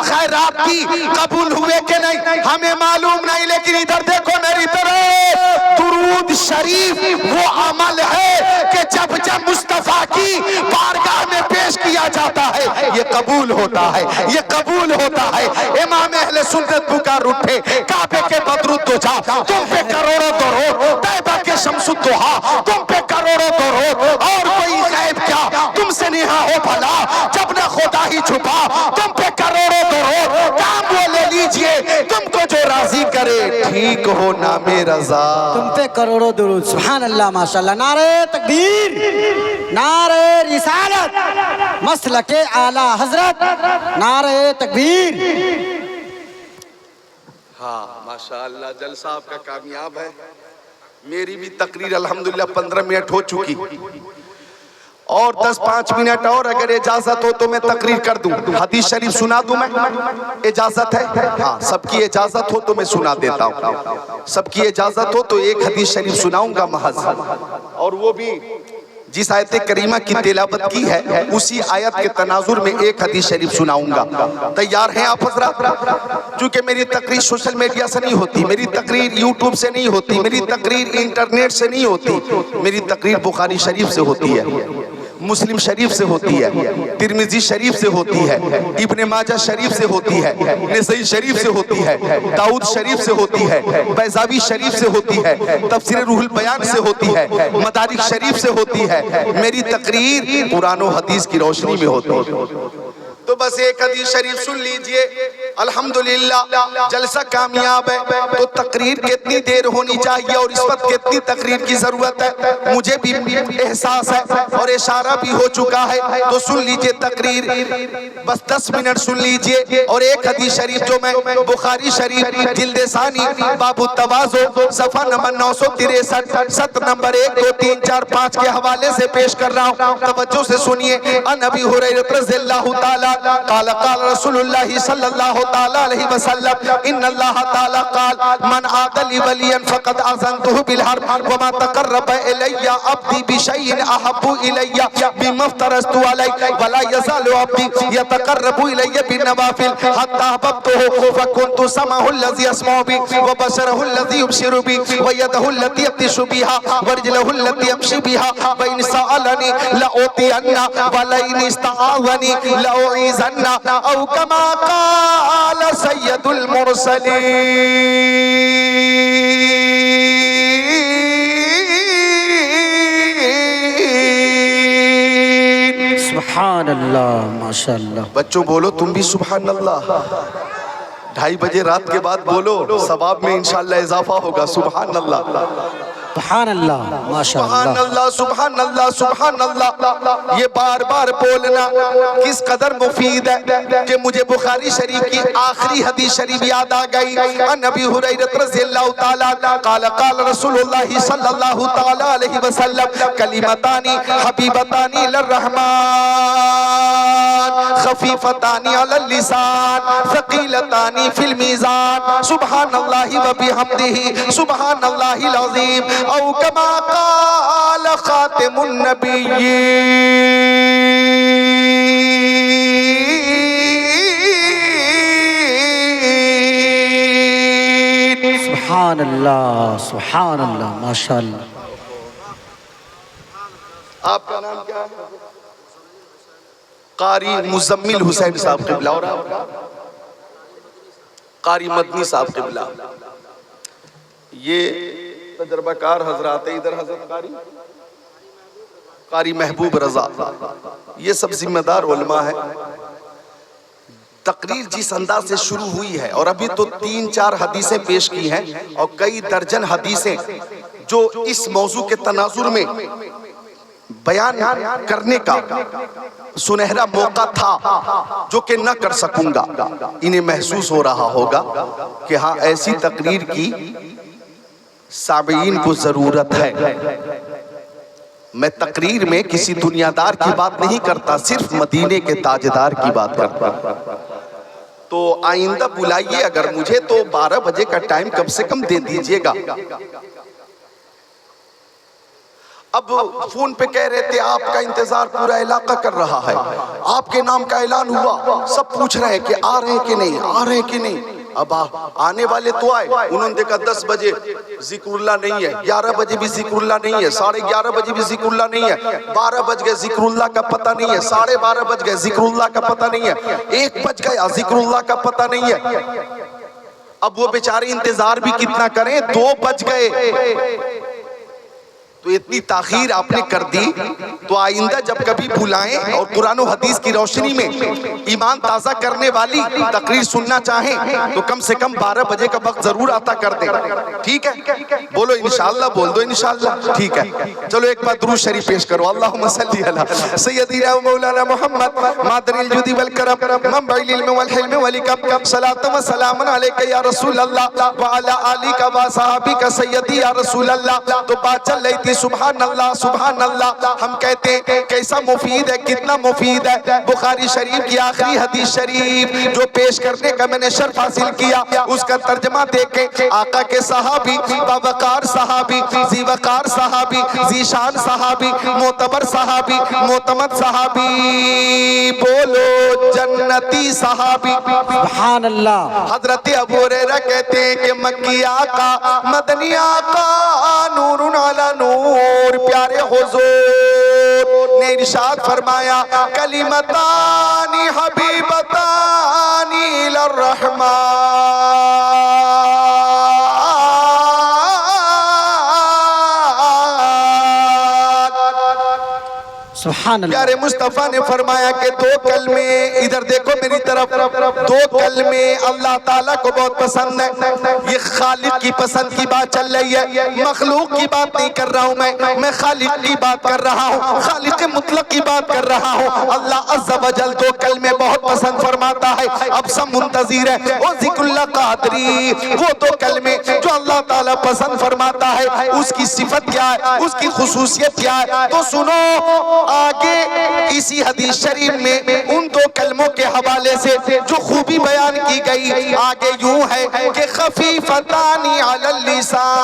खैरात दी, कबूल हुए कि नहीं हमें मालूम नहीं। लेकिन इधर देखो मेरी तरफ, दुरूद शरीफ वो अमल है कि जब जब मुस्तफा की बारगाह में पेश किया जाता है ये कबूल होता है, ये कबूल होता है। इमाम अहले सुन्नत पुकार उठे, काबे के बदरुद्दोजा तुम पे करोड़ों दरूद, तैबा के शम्सुद्दोहा तुम पे करोड़ों दरूद। और कोई गैब क्या तुमसे निहा हो भला, जब न खुदा ही छुपा तुम पे करोड़ों दरूद। काम वो ले लीजिए तुमको जो राजी करे, ठीक हो नामे रजा। तुम पे करोड़ों दुरूद। सुभान अल्लाह, माशाअल्लाह। नारे तकबीर, नारे रिसालत, मसलके आला हजरत, नारे तकबीर। हाँ माशाअल्लाह, जलसा आपका कामयाब है। मेरी भी तकरीर अल्हम्दुलिल्लाह 15 मिनट हो चुकी और 10-5 मिनट और अगर इजाजत हो तो मैं तकरीर कर दूं। हदीस शरीफ सुना दूं मैं, इजाजत है? हाँ, सबकी इजाजत हो तो मैं सुना देता हूँ। सबकी इजाजत हो तो एक हदीस शरीफ सुनाऊंगा महज, और वो भी जिस आयत करीमा की तिलावत की है उसी आयत के तनाजुर में एक हदीस शरीफ सुनाऊंगा। तैयार हैं आप हजरात? क्योंकि मेरी तकरीर सोशल मीडिया से नहीं होती, मेरी तकरीर यूट्यूब से नहीं होती, मेरी तकरीर इंटरनेट से नहीं होती, मेरी तकरीर बुखारी शरीफ से होती है, मुस्लिम शरीफ से होती है, तिरमिजी शरीफ से होती है, इब्ने माजा शरीफ से होती है, नसई शरीफ से होती है, दाऊद शरीफ से होती है, बैजावी शरीफ से होती है, तफसीर रूहुल बयान से होती है, मदारिक शरीफ से होती है। मेरी तकरीर कुरान और हदीस की रोशनी में होती है। तो बस एक हदीस शरीफ सुन लीजिए, अल्हम्दुलिल्लाह जलसा कामयाब है। तो तकरीर कितनी देर होनी चाहिए और इस वक्त कितनी तकरीर की जरूरत है मुझे भी एहसास है और इशारा भी हो चुका है। तो सुन लीजिए तकरीर, बस 10 मिनट सुन लीजिए। और एक हदीस शरीफ जो मैं बुखारी शरीफ जिल्द सानी बाबू तवाज़ो सफा नंबर 963 सत्र नंबर 1, 2, 3, 4, 5 के हवाले से पेश कर रहा हूँ। तवज्जो से सुनिए। अन अबी हुरैरा रज़ियल्लाहु ताला काल काल रसूलुल्लाह सल्लल्लाहु ताला अलैहि वसल्लम इन्नल्लाह ताला काल मन आदली वलियन फक़द अज़नतुहु बिल हर्ब व मा तक़र्रब इलैया अब्दी बिशैइन अहब्बु इलैया बिमा फ़तरस्तु अलैहि वला यज़ालु अब्दी यतक़र्रबु इलैया बिन्नवाफ़िल हत्ता अहबब्तुहु फ़कुन्तु समअहु अल्लज़ी यस्मअु बिहि व बसरहु अल्लज़ी युबसिरु बिहि व यदहु अल्लती यब्तिशु बिहा व रिजलहु अल्लती यमशी बिहा व इन सअलनी लअूतियन्ना व लइन इस्तआज़नी लअुईज़न्ना औ कमा क़ाल सय्यदुल मुरसलीन। सुभान अल्लाह, माशाअल्लाह। बच्चों बोलो तुम भी सुभान अल्लाह। 2:30 बजे रात के बाद बोलो, सवाब में इंशाअल्लाह इजाफा होगा। सुभान अल्लाह, सुभान अल्लाह, माशाअल्लाह। सुभान अल्लाह, सुभान अल्लाह, सुभान अल्लाह। ये बार बार बोलना किस कदर मुफीद है कि मुझे बुखारी शरीफ की आखिरी हदीस शरीफ याद आ गई। अन अबी हुरैरा रज़ियल्लाहु ताला काल काल रसूलुल्लाह सल्लल्लाहु ताला अलैहि वसल्लम कलिमतानी हबीबतानी लिर्रहमान खफीफतानी अलल लिसान सकीलतानी फिल मीज़ान सुब्हानल्लाहि व बिहम्दिही सुब्हानल्लाहिल अज़ीम औ कमा क़ाल ख़ातिमुन नबिय्यीन। सुभान अल्लाह माशाअल्लाह। आपका नाम क्या है? कारी मुजम्मिल हुसैन साहब क़िबला और आपका कारी मदनी साहब क़िबला। ये तजर्बाकार हजरात है। इधर हजरत कारी महबूब रजा, ये सब जिम्मेदार उलमा है। तकरीर जिस अंदाज से शुरू हुई है और अभी तो 3-4 हदीसें पेश की हैं और कई दर्जन हदीसें जो इस मौजू के तनाजुर में बयान करने का सुनहरा मौका था जो कि न कर सकूंगा। इन्हें महसूस हो रहा होगा कि हाँ, ऐसी तकरीर की सामीईन को जरूरत है। मैं तकरीर में किसी दुनियादार की बात नहीं करता, सिर्फ मदीने के ताजदार की बात करता। तो आइंदा बुलाइए अगर मुझे, तो 12 बजे का टाइम कम से कम दे दीजिएगा। अब फोन पे कह रहे थे आपका इंतजार पूरा इलाका कर रहा है, आपके नाम का ऐलान हुआ, सब पूछ रहे हैं कि आ रहे हैं कि नहीं, आ रहे हैं कि नहीं। अब आने वाले तो आए, उन्होंने देखा 10 बजे जिक्रुल्लाह नहीं है, 11 बजे भी जिक्रुल्लाह नहीं है, 11:30 बजे भी जिक्रुल्लाह नहीं है, 12 बज गए जिक्रुल्लाह का पता नहीं है, 12:30 बज गए जिक्रुल्लाह का पता नहीं है, 1 बज गया जिक्रुल्लाह का पता नहीं है। अब वो बेचारे इंतजार भी कितना करें, 2 बज गए। तो इतनी ताखीर आपने कर दी, तो आइंदा जब कभी बुलाएं और कुरान और हदीस की रोशनी में ईमान ताज़ा करने वाली तकरीर सुनना चाहें तो कम से कम 12 बजे का वक्त जरूर आता कर दें। ठीक है, बोलो इंशाअल्लाह, बोल दो इंशाअल्लाह। ठीक है, चलो एक बार दुरूद शरीफ पेश करो। अल्लाहुम्मा सल्ली अला सय्यदिना व मौलाना मुहम्मद मादनिल जुदी वल करम मंबइल इल्म वल हिल्म वल हिकम सलातु व सलामुन अलैका या रसूल अल्लाह व अला आलिका व सहाबिका सय्यदी या रसूल अल्लाह। तो बात चल रही थी सुभान अल्लाह सुभान अल्लाह। हम कहते हैं कैसा मुफीद है, कितना मुफीद है। बुखारी शरीफ की आखिरी हदीस शरीफ जो पेश करने का मैंने शर्फ हासिल किया, उसका तर्जमा देके आका के सहाबी, बावकार सहाबी, जीवकार सहाबी, जीशान सहाबी, मोतबर सहाबी, मोतमद सहाबी, बोलो जन्नती सहाबी। सुभान अल्लाह। हजरत अबू हुरैरा कहते हैं कि मक्की आका, मदनी आका, नूरुन अला नूर, प्यारे हुजूर ने इरशाद फरमाया कलिमतानी हबीबतानी इलर सुभान अल्लाह। प्यारे मुस्तफा ने फरमाया कि 2 कलमे, इधर देखो मेरी तरफ, 2 कलमे अल्लाह ताला को बहुत पसंद है। ये खालिक की पसंद की बात चल रही है, मखलूक की बात नहीं कर रहा हूँ मैं खालिक की बात कर रहा हूँ, खालिक मुतलक की बात कर रहा हूँ। अल्लाह अज़्ज़ा व जल 2 कलमे बहुत पसंद फरमाता है। अब सब मुंतज़िर है वो ज़िक्रुल्लाह क़ादरी, वो 2 कलमे जो अल्लाह ताला पसंद फरमाता है, उसकी सिफत क्या है, उसकी खुसूसियत क्या है, तो सुनो आगे इसी हदीस शरीफ में उन 2 कलमों के हवाले से जो खूबी बयान की गई आगे यूं है कि खफीफतानी अलल लिसान,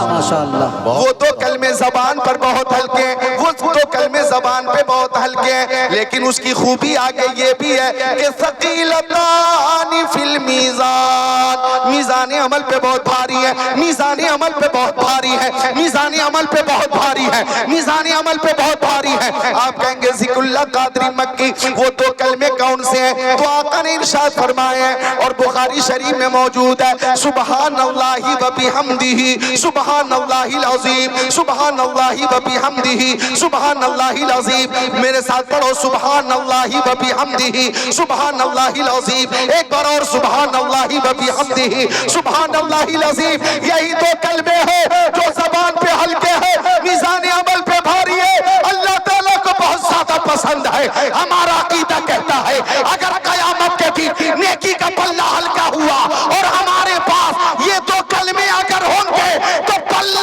माशाअल्लाह। वो 2 कलमे जबान पर बहुत हल्के हैं, वो 2 कलमे जबान पे बहुत हल्के हैं, लेकिन उसकी खूबी आगे ये भी है कि सकीलतानी फिल मीज़ान, मीज़ान अमल पे बहुत भारी है, मीज़ान अमल पे बहुत भारी है, मीज़ान अमल पे बहुत भारी है, मीज़ान अमल पे बहुत भारी है। आप कहेंगे ज़िक्रुल्लाह क़ादरी मक्की, वो 2 कलमे कौन से हैं? तो आका ने इरशाद फरमाया है और बुखारी शरीफ में मौजूद है, सुब्हानल्लाहि व बिहम्दिही सुब्हानल्लाहिल अज़ीम, सुब्हानल्लाहि व बिहम्दिही सुब्हानल्लाहिल अज़ीम। मेरे साथ पढ़ो सुब्हानल्लाहि व बिहम्दिही सुब्हानल्लाहिल अज़ीम। एक बार और सुब्हानल्लाहि व बिहम्दिही सुब्हानल्लाहिल अज़ीम। यही 2 कलमे हैं जो ज़बान पे हल्के हैं, मीज़ान अमल पे भारी है, अल्लाह ताला को बहुत ज्यादा पसंद है। हमारा अकीदा कहता है अगर कयामत के दिन नेकी का पल्ला हल्का हुआ और हमारे पास ये 2 कलमे अगर होंगे तो पल्ला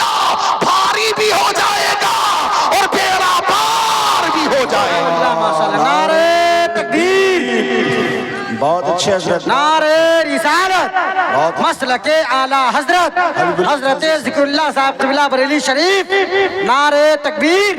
हजरत नारे रिसालत मसलके आला हजरत हजरत जिक्रुल्लाह साहब क़िबला बरेली शरीफ नारे तकबीर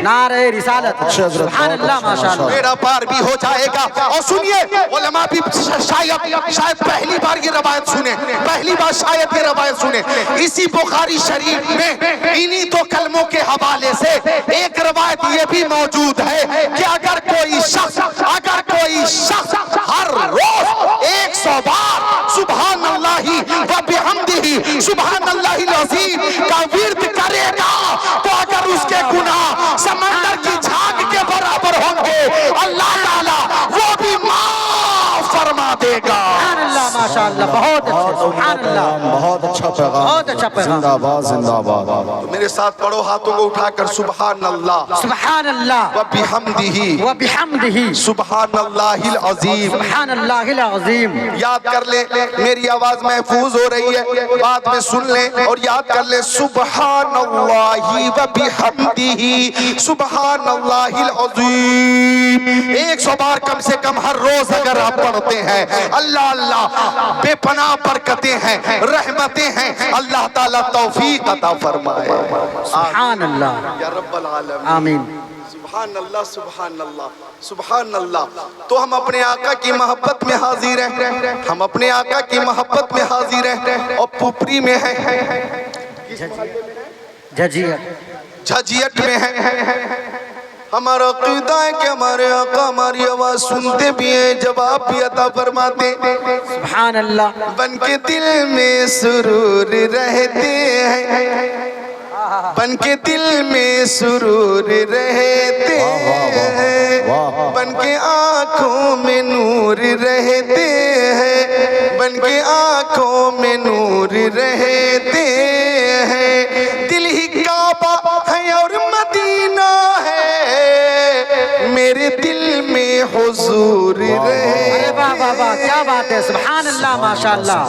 नारे रिसालत सुभान अल्लाह माशाअल्लाह। मेरा पार भी हो जाएगा। और सुनिए उलमा भी शायद पहली बार ये रवायत सुने, पहली बार शायद ये रवायत सुने। इसी बुखारी शरीफ में इन्हीं दो कलमों के हवाले से एक रवायत ये भी मौजूद है कि अगर कोई शख्स हर रोज 100 बार सुभान अल्लाही व बिहम्दिही सुभान अल्लाहिल अज़ीम का विर्द करेगा तो अगर उसके गुनाह समंदर की झाग के बराबर होंगे, अल्लाह ताला वो भी माफ फरमा देगा। माशाअल्लाह बहुत अच्छा सुभान अल्लाह बहुत अच्छा पैगाम, बहुत अच्छा पैगाम। जिंदाबाद जिंदाबाद। मेरे साथ पढ़ो हाथों को उठाकर सुभान अल्लाह सुभान अल्लाह व बिहम्दिही व बिहम्दिही सुभान अल्लाहिल अज़ीम। सुभान अल्लाहिल अज़ीम। याद कर ले, मेरी आवाज महफूज हो रही है, बाद में सुन ले और याद कर ले। सुभान अल्लाही व बिहम्दिही सुभान अल्लाहिल अज़ीम 100 बार कम से कम हर रोज अगर आप पढ़ते हैं, अल्लाह अल्लाह बेपनाह बरकतें हैं, रहमतें हैं, अल्लाह ताला तौफीक अता फरमाए। सुभान अल्लाह या रब्बल आलमीन आमीन। सुभान अल्लाह सुभान अल्लाह सुभान अल्लाह। तो हम अपने आका की मोहब्बत में हाजिर हैं, हम अपने आका की मोहब्बत में हाजिर हैं और पुपरी में है, झजियट में है। हमारा अक़ीदा है कि हमारे आका हमारी आवाज सुनते भी हैं, जवाब भी अता फरमाते हैं। सुभान अल्लाह। बन के दिल में सुरूर रहते हैं, बन के दिल में सुरूर रहते हैं, बन के आँखों में नूर रहते हैं, बन के आँखों में नूर रहते हैं। दिल ही काबा है और मदीना है, मेरे दिल में हुजूर रहे। वाह वाह वाह क्या बात है सुभान अल्लाह माशाअल्लाह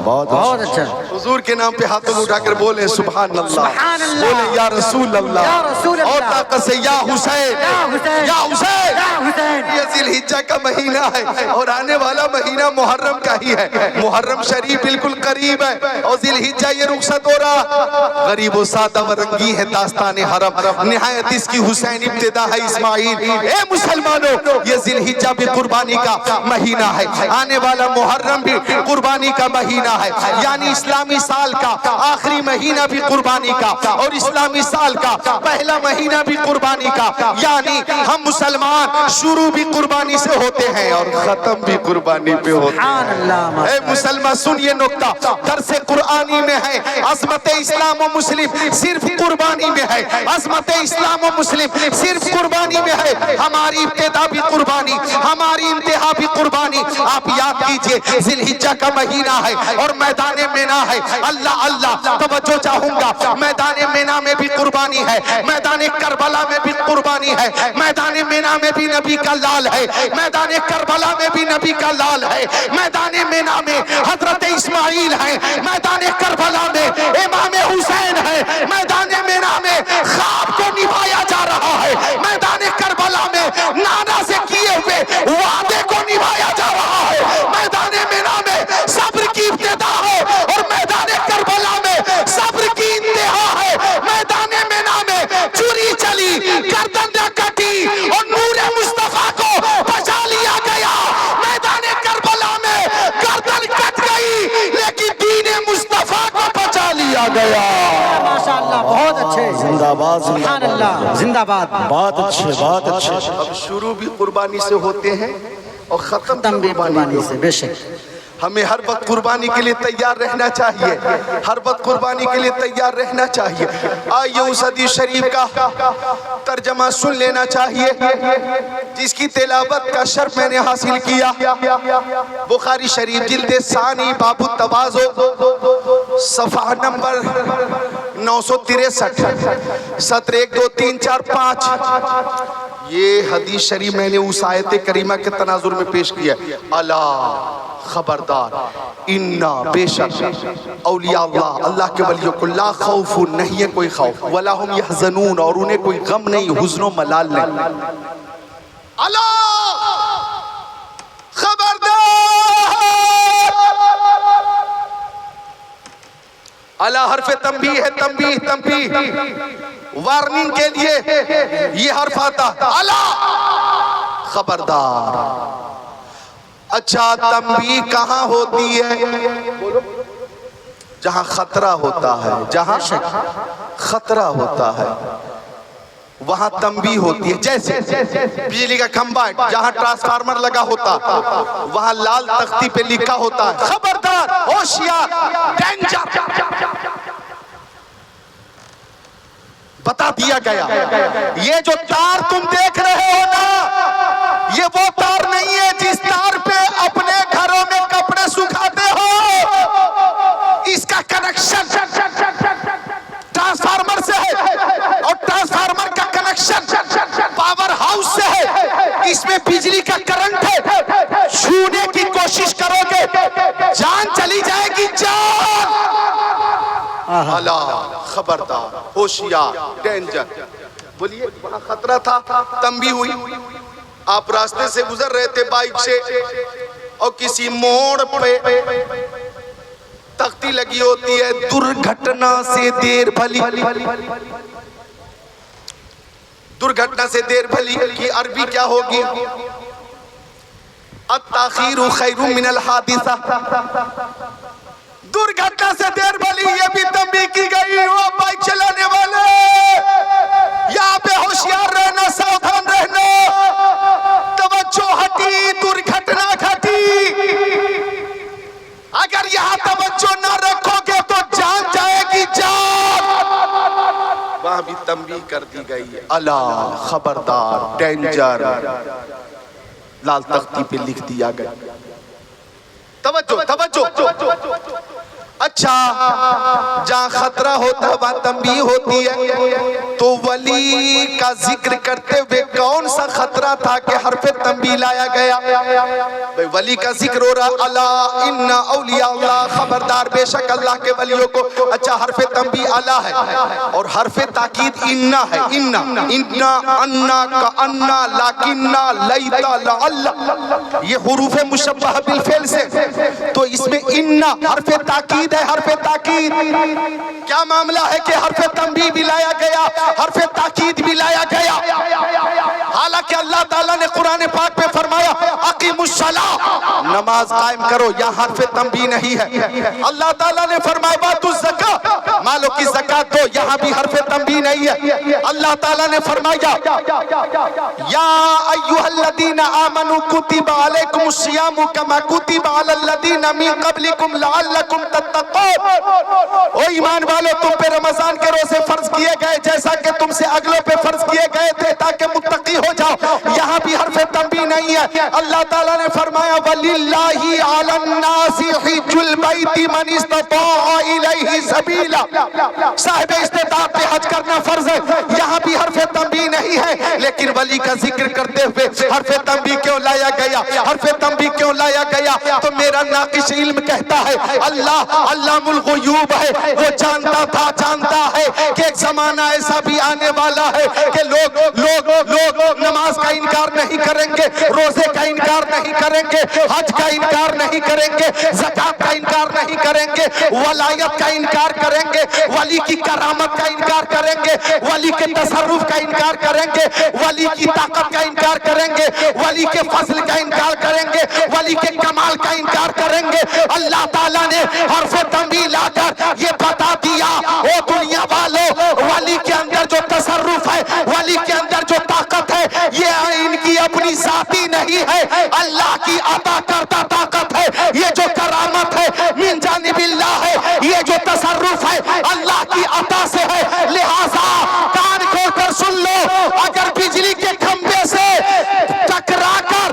बहुत अच्छा। हुजूर के नाम पे हाथों उठाकर बोले सुभान अल्लाह, सुभान अल्लाह। बोले या रसूल अल्लाह, या रसूल अल्लाह। और ताकत से या हुसैन, या हुसैन, या हुसैन। या हुसैन। ये जिलहिज्जा का महीना है और आने वाला महीना मुहर्रम का ही है। मुहर्रम शरीफ बिल्कुल करीब है और जिलहिज्जा ये रुखसत हो रहा। गरीब व सादा व रंगी है दास्तान हरम, निहायत इसकी हुसैन इब्तिदा है इस्माइल। ए मुसलमानों, ये जिलहिज्जा भी कुर्बानी का महीना है, आने वाला मुहर्रम भी कुर्बानी का महीना है, यानी इस्लामी साल का आखिरी महीना भी कुर्बानी का और इस्लामी साल का पहला महीना भी कुर्बानी का, यानी हम मुसलमान शुरू भी कुर्बानी से होते हैं और खत्म भी कुर्बानी पे होते हैं। ए मुसलमान सुन ये नुक्ता दरसे कुर्आनी में है, अज़मत इस्लाम व मुस्लिम सिर्फ कुर्बानी में है, अज़मत इस्लाम व मुस्लिम सिर्फ कुर्बानी में है। हमारी इब्तिदा भी कुर्बानी, हमारी इंतहा भी कुर्बानी। आप याद कीजिए जिलहिज्जा का महीना है और मैदान मेना है। अल्लाह अल्लाह तवज्जो चाहूंगा, मैदान मेना में भी कुर्बानी है, मैदान करबला में भी कुर्बानी है, मैदान मेना में भी नबी का लाल है, मैदान करबला में भी नबी का लाल है, मैदान मेना में हजरत इस्माइल है, मैदान करबला में इमाम हुसैन है, मैदान मेना में ख्वाब को निभाया जा रहा है, मैदान करबला में नाना से किए हुए वादे को निभाया जा रहा है, मैदान मेना में सब्र की इब्तिदा है और मैदान करबला में सब्र की इंतहा है। मैदान मेना में चुरी चली, गर्दन न कटी और नूरे मुस्तफा को बचा लिया गया। मैदान करबला में गर्दन कट गई लेकिन दीन मुस्तफा को बचा लिया गया। माशाअल्लाह बहुत अच्छे। जिंदाबाद सुभान अल्लाह जिंदाबाद। बहुत अच्छे बहुत अच्छे। अब शुरू भी कुर्बानी से होते हैं और खत्म भी कुर्बानी से बेशक। हमें हर वक्त कुर्बानी के लिए तैयार रहना चाहिए, हर वक्त कुर्बानी के लिए तैयार रहना चाहिए। आइए उस हदीस शरीफ का तर्जमा सुन लेना चाहिए जिसकी तिलावत का शर्फ मैंने हासिल किया। बुखारी शरीफ जिल्द सानी बाबू तवाज़ो सफ़ा नंबर 963 सत्र 1 2 3 4 5। ये हदीस शरीफ मैंने उस आयत करीमा के तनाजुर में पेश किया। अला खबरदार, इन्ना बेशक औलिया अल्लाह, अल्लाह के वलियों को ला खौफ नहीं है कोई खौफ, वला हुम यहज़नून और उन्हें कोई गम नहीं, हुज़्नो मलाल नहीं। अला खबरदार अला हर्फ तंबीह है, तंबीह तंबीह वार्निंग के लिए ये हर्फ आता है। अला खबरदार। अच्छा तंबीह कहां होती है? जहां खतरा होता है, जहां खतरा होता है वहां तंबीह होती है। जैसे बिजली का खंभा जहां ट्रांसफार्मर लगा होता वहां लाल तख्ती पे लिखा होता है खबरदार, होशियार, डेंजर। बता दिया गया ये जो तार तुम देख रहे हो ना, ये वो तार नहीं है जिस तार पे अपने घरों में कपड़े सुखाते हो। इसका कनेक्शन ट्रांसफार्मर से है और ट्रांसफार्मर का कनेक्शन पावर हाउस से है। इसमें बिजली का करंट है, छूने की कोशिश करोगे जान चली जाएगी, जान। अला खबरदार, होशियार, डेंजर। बोलिए वहां खतरा था, तंबीह हुई। आप रास्ते से गुजर रहे थे बाइक से और किसी मोड़ पे तख्ती लगी होती है दुर्घटना से देर भली। दुर्घटना से देर भली की अरबी क्या होगी? अत्ताखीरु खैरुम मिनल हादिसा। दुर्घटना से देर भली, ये भी तंबीह की गई। वो बाइक चलाने वाले यहाँ पे होशियार रहना, सावधान रहना। तवज्जो हटी, दुर्घटना घटी। अगर यहाँ तवज्जो न रखोगे तो जान जाएगी, जान। वहां भी तंबीह कर दी गई है, अला खबरदार, डेंजर। लाल तख्ती पे लिख दिया गया। तवज्जो तवज्जो। अच्छा जहां खतरा होता है वहां तंबीह होती है। तो वली का जिक्र करते हुए कौन सा खतरा था कि हरफ तंबीह लाया गया? भाई वली का जिक्र हो रहा, अला इन्ना औलिया अल्लाह, खबरदार बेशक अल्लाह के वलियों को। अच्छा हरफ तंबीह अला है और हरफ ताकीद इन्ना है। इन्ना इन्ना अन्ना का अन्ना लाकिन्ना लैता लअल्ला, ये हुरूफ मुशब्बह बिल फेल से। तो इसमें इन्ना हरफ ताकीद है, हरफ ताकीद। क्या मामला है कि हरफ तंबीह भी लाया गया, हरफ ताकीद भी लाया गया। हालांकि अल्लाह ताला ने कुरान पाक में फरमाया अकीमुस्सलाह, नमाज कायम करो, यहाँ हरफ तंबीह नहीं है। अल्लाह ताला ने फरमाया बातुज़ ज़कात, मालों की ज़कात दो, यहाँ भी हरफ तंबीह नहीं है। अल्लाह ताला ने फरमाया या अय्युहल्लज़ीना आमनू कुतिबा अलैकुमुस्सियामु कमा कुतिबा अलल्लज़ीना मिन क़ब्लिकुम लअल्लकुम तत्तक़ून। ओ ईमान वालों, तुम पे रमजान के रोजे फर्ज किए गए जैसा कि तुमसे अगलों पे फर्ज किए गए थे ताकि मुत्तकी हो जाओ। यहाँ भी हरफ तंबीह नहीं है। अल्लाह ताला ने फरमाया वलिल्लाहि अलन्नासि हिज्जुल बैति मन इस्तताअ इलैहि सबीला, साहिब इस्तिताअत पे हज करना फर्ज है। यहाँ भी हरफ तंबीह नहीं है। लेकिन वली का जिक्र करते हुए हरफ तंबीह क्यों लाया गया? हरफ तंबीह क्यों लाया गया? तो मेरा नाकिश इल्म कहता है अल्लाह अल्लामुल गुयूब है, वो जानता है कि एक जमाना ऐसा भी आने वाला है कि लोग लोग लोग नमाज का इनकार नहीं करेंगे, रोजे का इनकार नहीं करेंगे, हज का इनकार नहीं करेंगे, ज़कात का इनकार नहीं करेंगे, वलायत का इनकार करेंगे, वली की करामत का इनकार करेंगे, वली के तसर्रुफ का इनकार करेंगे, वली की ताकत का इनकार करेंगे, वली के फजल का इनकार करेंगे, वली के कमाल का इनकार करेंगे। अल्लाह ताला ने हरफ तंबीह लाकर ये बता दिया, ओ दुनिया वालों, वली के अंदर जो तसर्रुफ है, वली के अंदर जो ताकत है, ये इनकी अपनी जाती नहीं है, अल्लाह की अता करता ताकत है। ये जो करामत है मिन जानिबिल्लाह है, ये जो तसर्रुफ है अल्लाह की अता से है। लिहाजा कान खोलकर सुन लो, अगर बिजली के खंभे से टकरा कर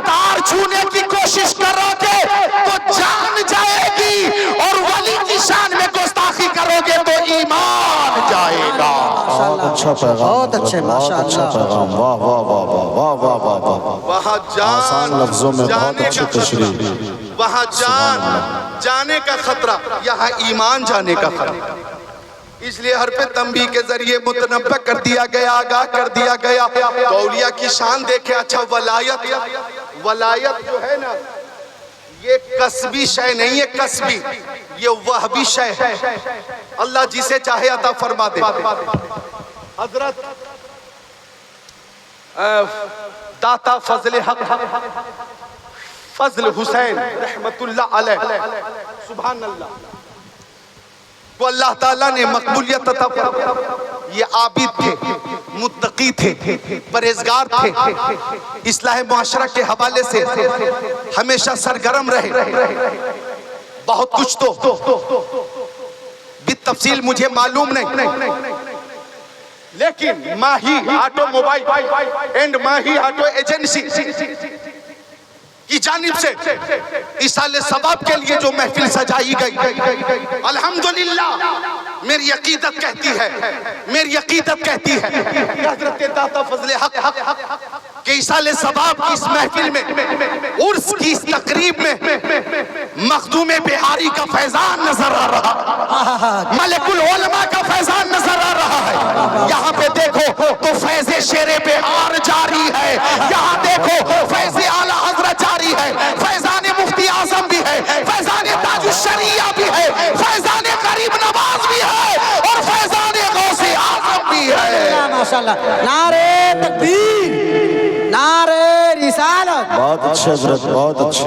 तार छूने की कोशिश करोगे तो जान जाएगी, और वली की शान में गुस्ताखी करोगे तो ईमान जाएगा। बहुत अच्छा पैगाम, बहुत अच्छे, माशाअल्लाह। पैगाम, वाह वाह वाह वाह वाह वाह वाह वाह। वहाँ आसान लफ्जों में बहुत अच्छी तशरीह। वहाँ जान जाने का खतरा, यहाँ ईमान जाने का खतरा। इसलिए हरफ तंबीह के जरिए मुतनब्बह कर दिया गया, आगाह कर दिया गया। तो औलिया की शान देखे। अच्छा वलायत जो है ना, ये कसबी शय नहीं है, कसबी, ये वहबी शय है। अल्लाह जिसे चाहे अता फरमा दे। हजरत दाता फजल हक फजल हुसैन रहमतुल्लाह अलैह, सुभान अल्लाह, को अल्लाह ताला ने मकबूलियत अता फरमाई। ये आबिद थे, मुत्तकी थे, परहेजगार थे, इस्लाह मुआशरा के हवाले से हमेशा सरगर्म रहे। बहुत कुछ तो बितफसील मुझे मालूम नहीं, लेकिन Mahi automobile and Mahi auto agency की जानिब से इसाले सवाब के लिए जो महफिल सजाई गई, अल्हम्दुलिल्लाह मेरी अकीदत कहती है, मेरी अकीदत कहती है कि हजरत दाता फजले हक के इसाले सवाब की इस महफिल में, उर्स की इस तकरीब में मखदूम बिहारी का फैजान नजर आ रहा है, मलिकुल उलमा का फैजान नजर आ रहा है। यहाँ पे देखो तो फैज़े शेरे बिहार जारी है, यहाँ देखो फैज़े आला हजरत जारी है, फैजान मुफ्ती आजम भी है, फैजान ताजुश शरिया भी है, फैजान गरीब नवाज भी है, और फैजान गौसे आजम भी है। माशाल्लाह, नारे तकबीर, नारे रिसालत। बहुत अच्छे हजरत, बहुत अच्छे।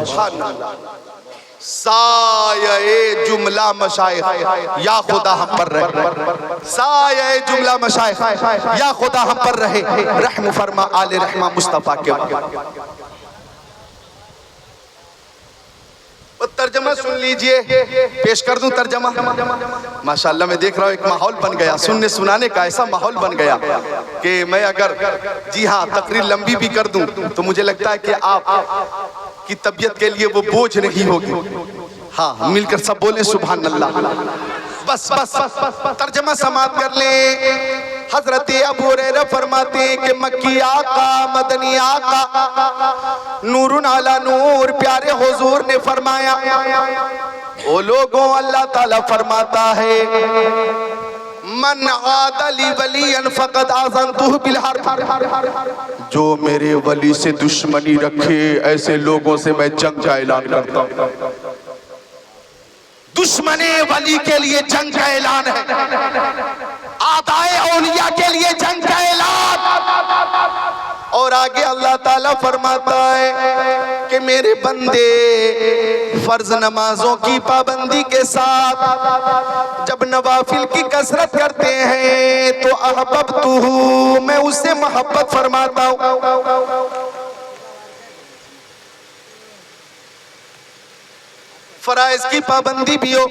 साये जुमला मशाइख या खुदा हम पर रहे, साये जुमला मशाइख या खुदा हम पर रहे, रहम फरमा आले रहमा मुस्तफा के। तर्जमा सुन लीजिए, पेश कर दूं तर्जमा। माशाल्लाह मैं देख रहा हूँ एक माहौल बन गया, सुनने सुनाने का ऐसा माहौल बन गया कि मैं अगर जी हाँ तकरीर लंबी भी कर दूं तो मुझे लगता है कि आप की तबीयत के लिए वो बोझ नहीं होगी। हाँ, मिलकर सब बोले सुभान अल्लाह। बस बस तर्जमा समाप्त कर ले। हजरत अबू हुरैरा फरमाते हैं कि मक्की आका, मदनी आका, नूरुन अला नूर, प्यारे हुजूर ने फरमाया, ओ लोगों, अल्लाह ताला फरमाता है, मन आदली वलियन फकद आज़नतुहु बिल हर्ब, जो मेरे वली से दुश्मनी रखे ऐसे लोगों से मैं जंग का ऐलान करता हूँ। दुश्मने वली के लिए जंग का ऐलान है, आदाए औलिया के लिए जंग का ऐलान। और आगे अल्लाह ताला फरमाता है कि मेरे बंदे फर्ज नमाजों की पाबंदी के साथ जब नवाफिल की कसरत करते हैं तो अहबब्तुहु, मैं उससे मोहब्बत फरमाता हूँ। फराइज की पाबंदी भी हो,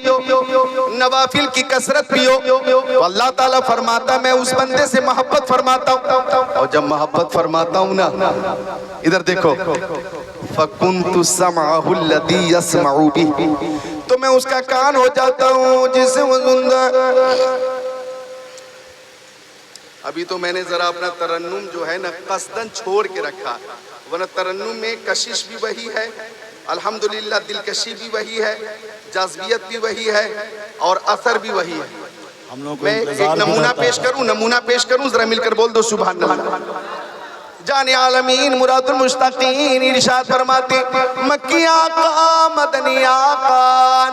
नवाफिल की कसरत भी हो, तो अल्लाह ताला फरमाता मैं उस बंदे से मोहब्बत फरमाता हूँ। और जब मोहब्बत फरमाता हूँ ना, इधर देखो, फकुन्तु समअहु लज़ी यस्मउ बिही, तो मैं उसका कान हो जाता हूँ जिससे वो सुनता। अभी तो मैंने जरा अपना तरन्नुम जो है ना कसदन छोड़ के रखा, वरना तरन्नुम में कशिश भी वही है, अल्हम्दुलिल्लाह दिलकशी भी वही है, जज्बियत भी वही है, और असर भी वही है। हम लोग मैं एक नमूना पेश करूं, जरा मिलकर बोल दो सुभान अल्लाह। जाने आलमीन मुरादुल मुश्ताकीन इरशाद फरमाते, मक्की आका, मदनी आका,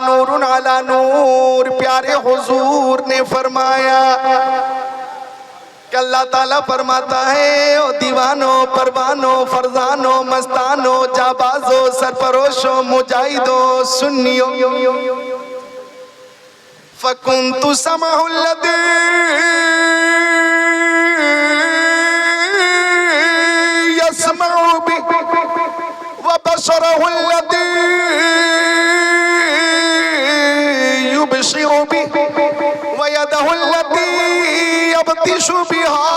नूरुन अला नूर, प्यारे हुजूर ने फरमाया कि अल्लाह ताला फरमाता है, ओ दीवानो, परवानो, फरजानो, मस्तानो, जाबाजो, सरफरोशो, मुजाहिदो, सुन्नियो, फकुन्तु समअहु लज़ी यस्मउ बिही व बसरहु लज़ी युबसिरु बिही व यदहु लज़ी यब्तिशु बिहा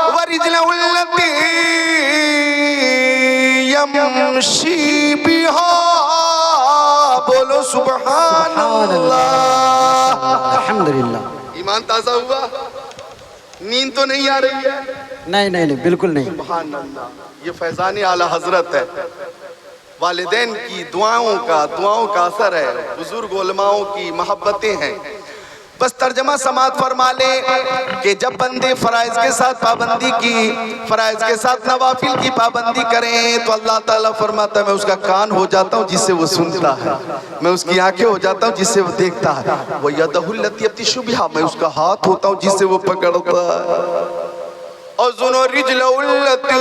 व रिजलहु लज़ी यमशी बिहा। बोलो सुभान अल्लाह, अल्हम्दुलिल्लाह। ईमान ताजा हुआ, नींद तो नहीं आ रही है? नहीं नहीं नहीं, बिल्कुल नहीं। सुभान अल्लाह, ये फैजान आला हजरत है, वालिदैन की दुआओं का असर है, बुजुर्ग उलमाओं की मोहब्बतें हैं। बस तर्जमा समात फरमा ले कि जब बंदे फराइज के साथ पाबंदी की, फराइज के साथ नवाफिल की पाबंदी करें तो अल्लाह ताला फरमाता है मैं उसका कान हो जाता हूँ जिससे वो सुनता है, मैं उसकी आंखें हो जाता हूँ जिससे वो देखता है, वो यदहुल्लती अब्तिशुबिहा, मैं उसका हाथ होता हूँ जिससे वो पकड़ता है, और जुनो रिजलउल्लती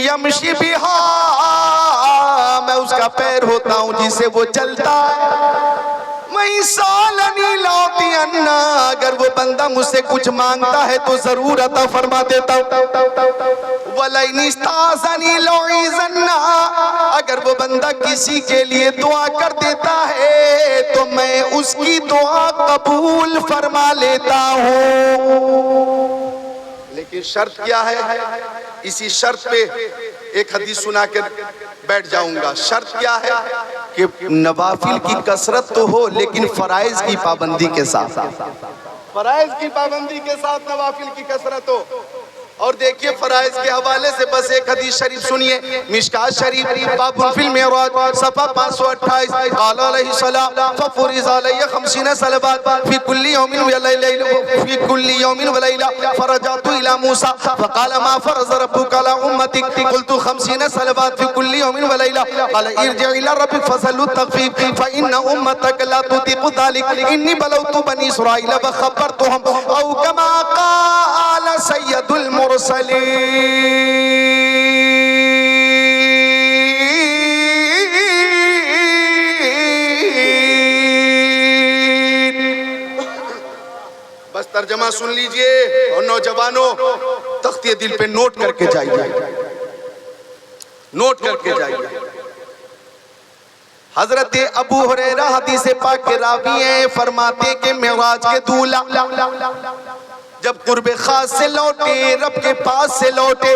यमशी बिहा, मैं उसका पैर होता हूँ जिससे वो चलता है। मैं सालनी लौती अन्ना, अगर वो बंदा मुझसे कुछ मांगता है तो जरूर अता फरमा देता हूँ। वलैनिस्ताज़नी लौइज़न्ना, अगर वो बंदा किसी के लिए दुआ कर देता है तो मैं उसकी दुआ कबूल फरमा लेता हूँ। लेकिन शर्त क्या है? इसी शर्त पे एक हदीस सुना कर बैठ जाऊंगा। शर्त क्या है कि नवाफिल की कसरत तो हो लेकिन फराइज की पाबंदी के साथ, फराइज की पाबंदी के साथ नवाफिल की कसरत हो। और देखिए फराइज के हवाले से बस एक हदीस शरीफ सुनिए, मिशकात शरीफ बाबुल फिल मेराज सफा 528, आला अलैहि सलाम फफुरिज़ अलैहि 50 सलवात फी कुल्ली यौमिन व लैला, फी कुल्ली यौमिन व लैला, फरजातु इला मूसा फक़ाल मा फरज़ रब्बुका अला उम्मतिक, क़ुल्तु 50 सलवात फी कुल्ली यौमिन व लैला, क़ाल इरजि इला रब्बिक फसलु तख़फ़ीफ़ फ़इन्न उम्मतक ला तुतीक़ु ज़ालिक, इन्नी बलौतु बनी इस्राईल व ख़ब्बरतुहुम, औ कमा क़ाल सय्यदुल मुरसलीन। बस तर्जमा सुन लीजिए और नौजवानों तख्तिए दिल पे नोट करके जाइए, नोट करके जाइए। हजरत अबू हुरैरा हदीस पाक के रावी हैं, फरमाते कि मेराज के दूल्हा जब कुर्बे खास से लौटे, रब के पास से लौटे,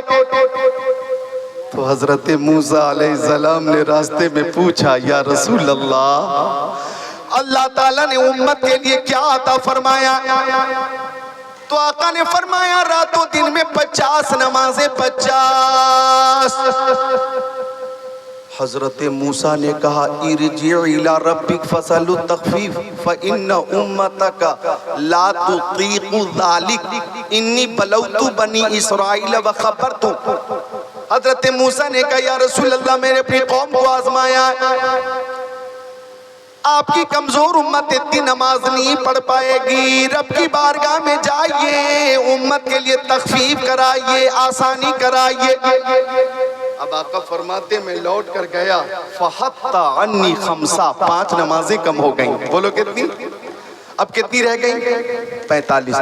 तो हजरत मूसा अलैहिस्सलाम ने रास्ते में पूछा या रसूल अल्लाह, अल्लाह ताला ने उम्मत के लिए क्या अता फरमाया? तो आका ने फरमाया रातों दिन में 50 नमाजें, 50। हजरत मूसा ने कहा इरजी इला रब्बिक फसलु तख़फ़ीफ़ फ़इन्न उम्मतका ला तुतीक़ु ज़ालिक, इन्नी बलौतु बनी इस्राईल व ख़ब्बरतु। हजरत मूसा ने कहा या रसूल अल्लाह, मैंने अपनी कौम को आजमाया, आपकी कमजोर उम्मत इतनी नमाज नहीं पढ़ पाएगी, रब की बारगाह में जाइए, उम्मत के लिए तख़फ़ीफ़ कराइए, आसानी कराइए। अब आका फरमाते मैं लौट कर गया, फहत्ता अन्नी खमसा, 5 नमाजें कम हो गई। बोलो कितनी? अब कितनी रह गई? 45।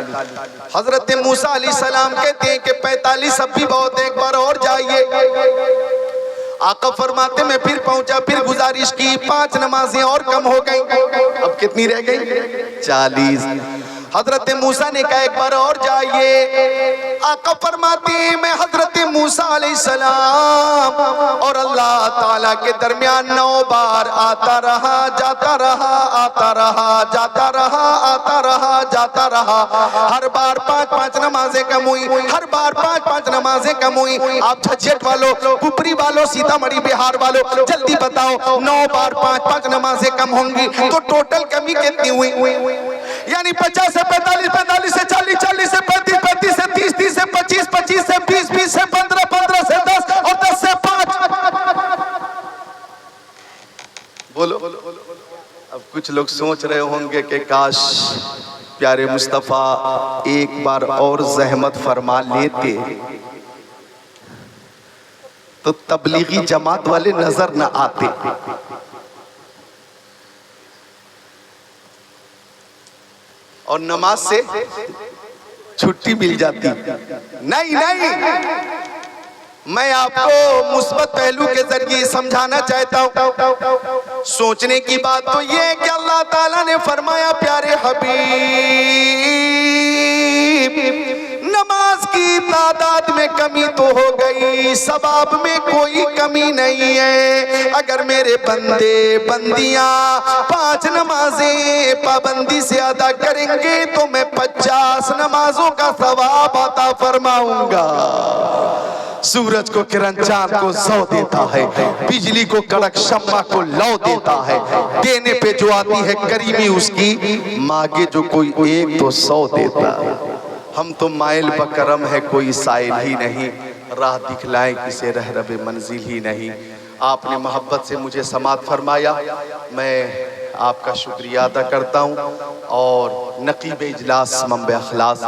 हजरत मूसा अलैहिस्सलाम कहते हैं कि 45 अब भी बहुत है, एक बार और जाइए। आका फरमाते मैं फिर पहुंचा, फिर गुजारिश की, 5 नमाजें और कम हो गई। अब कितनी रह गई? 40। हजरत मूसा ने कहा एक बार और जाइए। आका फरमाते मैं हजरत मूसा अलैहिस्सलाम और अल्लाह ताला के दरमियान 9 बार आता रहा, जाता रहा, आता रहा, जाता रहा, आता रहा, जाता रहा। हर बार 5-5 नमाजें कम हुई, हर बार 5-5 नमाजें कम हुई। आप झज्जर वालों, पुपरी वालों, सीतामढ़ी बिहार वालों जल्दी बताओ 9 बार 5-5 नमाजें कम होंगी तो टोटल कमी कितनी हुई? यानी 50 से 45, 45 से 40, 40 से 35, 35 से 30, 30 से 25, 25 से 20, 20 से 15, 15 से 10 और 10 से 5। बोलो। अब कुछ लोग सोच रहे होंगे कि काश प्यारे मुस्तफा एक बार और ज़हमत फरमा लेते तो तबलीगी जमात वाले नजर न आते। और नमाज से छुट्टी मिल जाती। नहीं नहीं, मैं आपको मुस्बत पहलू के जरिए समझाना चाहता हूँ। सोचने की बात तो ये है कि अल्लाह ताला ने फरमाया प्यारे हबीब नमाज की तादाद में कमी तो हो गई, सवाब में कोई कमी नहीं है। अगर मेरे बंदे बंदियां 5 नमाजें पाबंदी से अदा करेंगे तो मैं 50 नमाजों का सवाब अता फरमाऊंगा। सूरज को किरण चांद को सौ देता है, बिजली को कड़क शम्मा को लौ देता है, देने पे जो आती है करीमी उसकी, मांगे जो कोई एक तो 100 देता। हम तो माइल बकरम है कोई साइल ही नहीं, राह दिखलाए किसे रह रबे मंजिल ही नहीं। आपने मोहब्बत से मुझे समात फरमाया, मैं आपका शुक्रिया अदा करता हूँ। और नकीब इजलास मंबे अखलास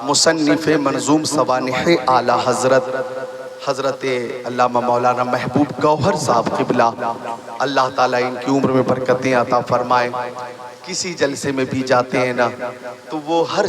मुसन्निफ मंजूम सवानिह आला हज़रत अल्लामा मौलाना महबूब गौहर साहब क़िबला, अल्लाह ताला इनकी उम्र में बरकतें अता फरमाए। किसी जलसे में भी जाते हैं ना तो वो हर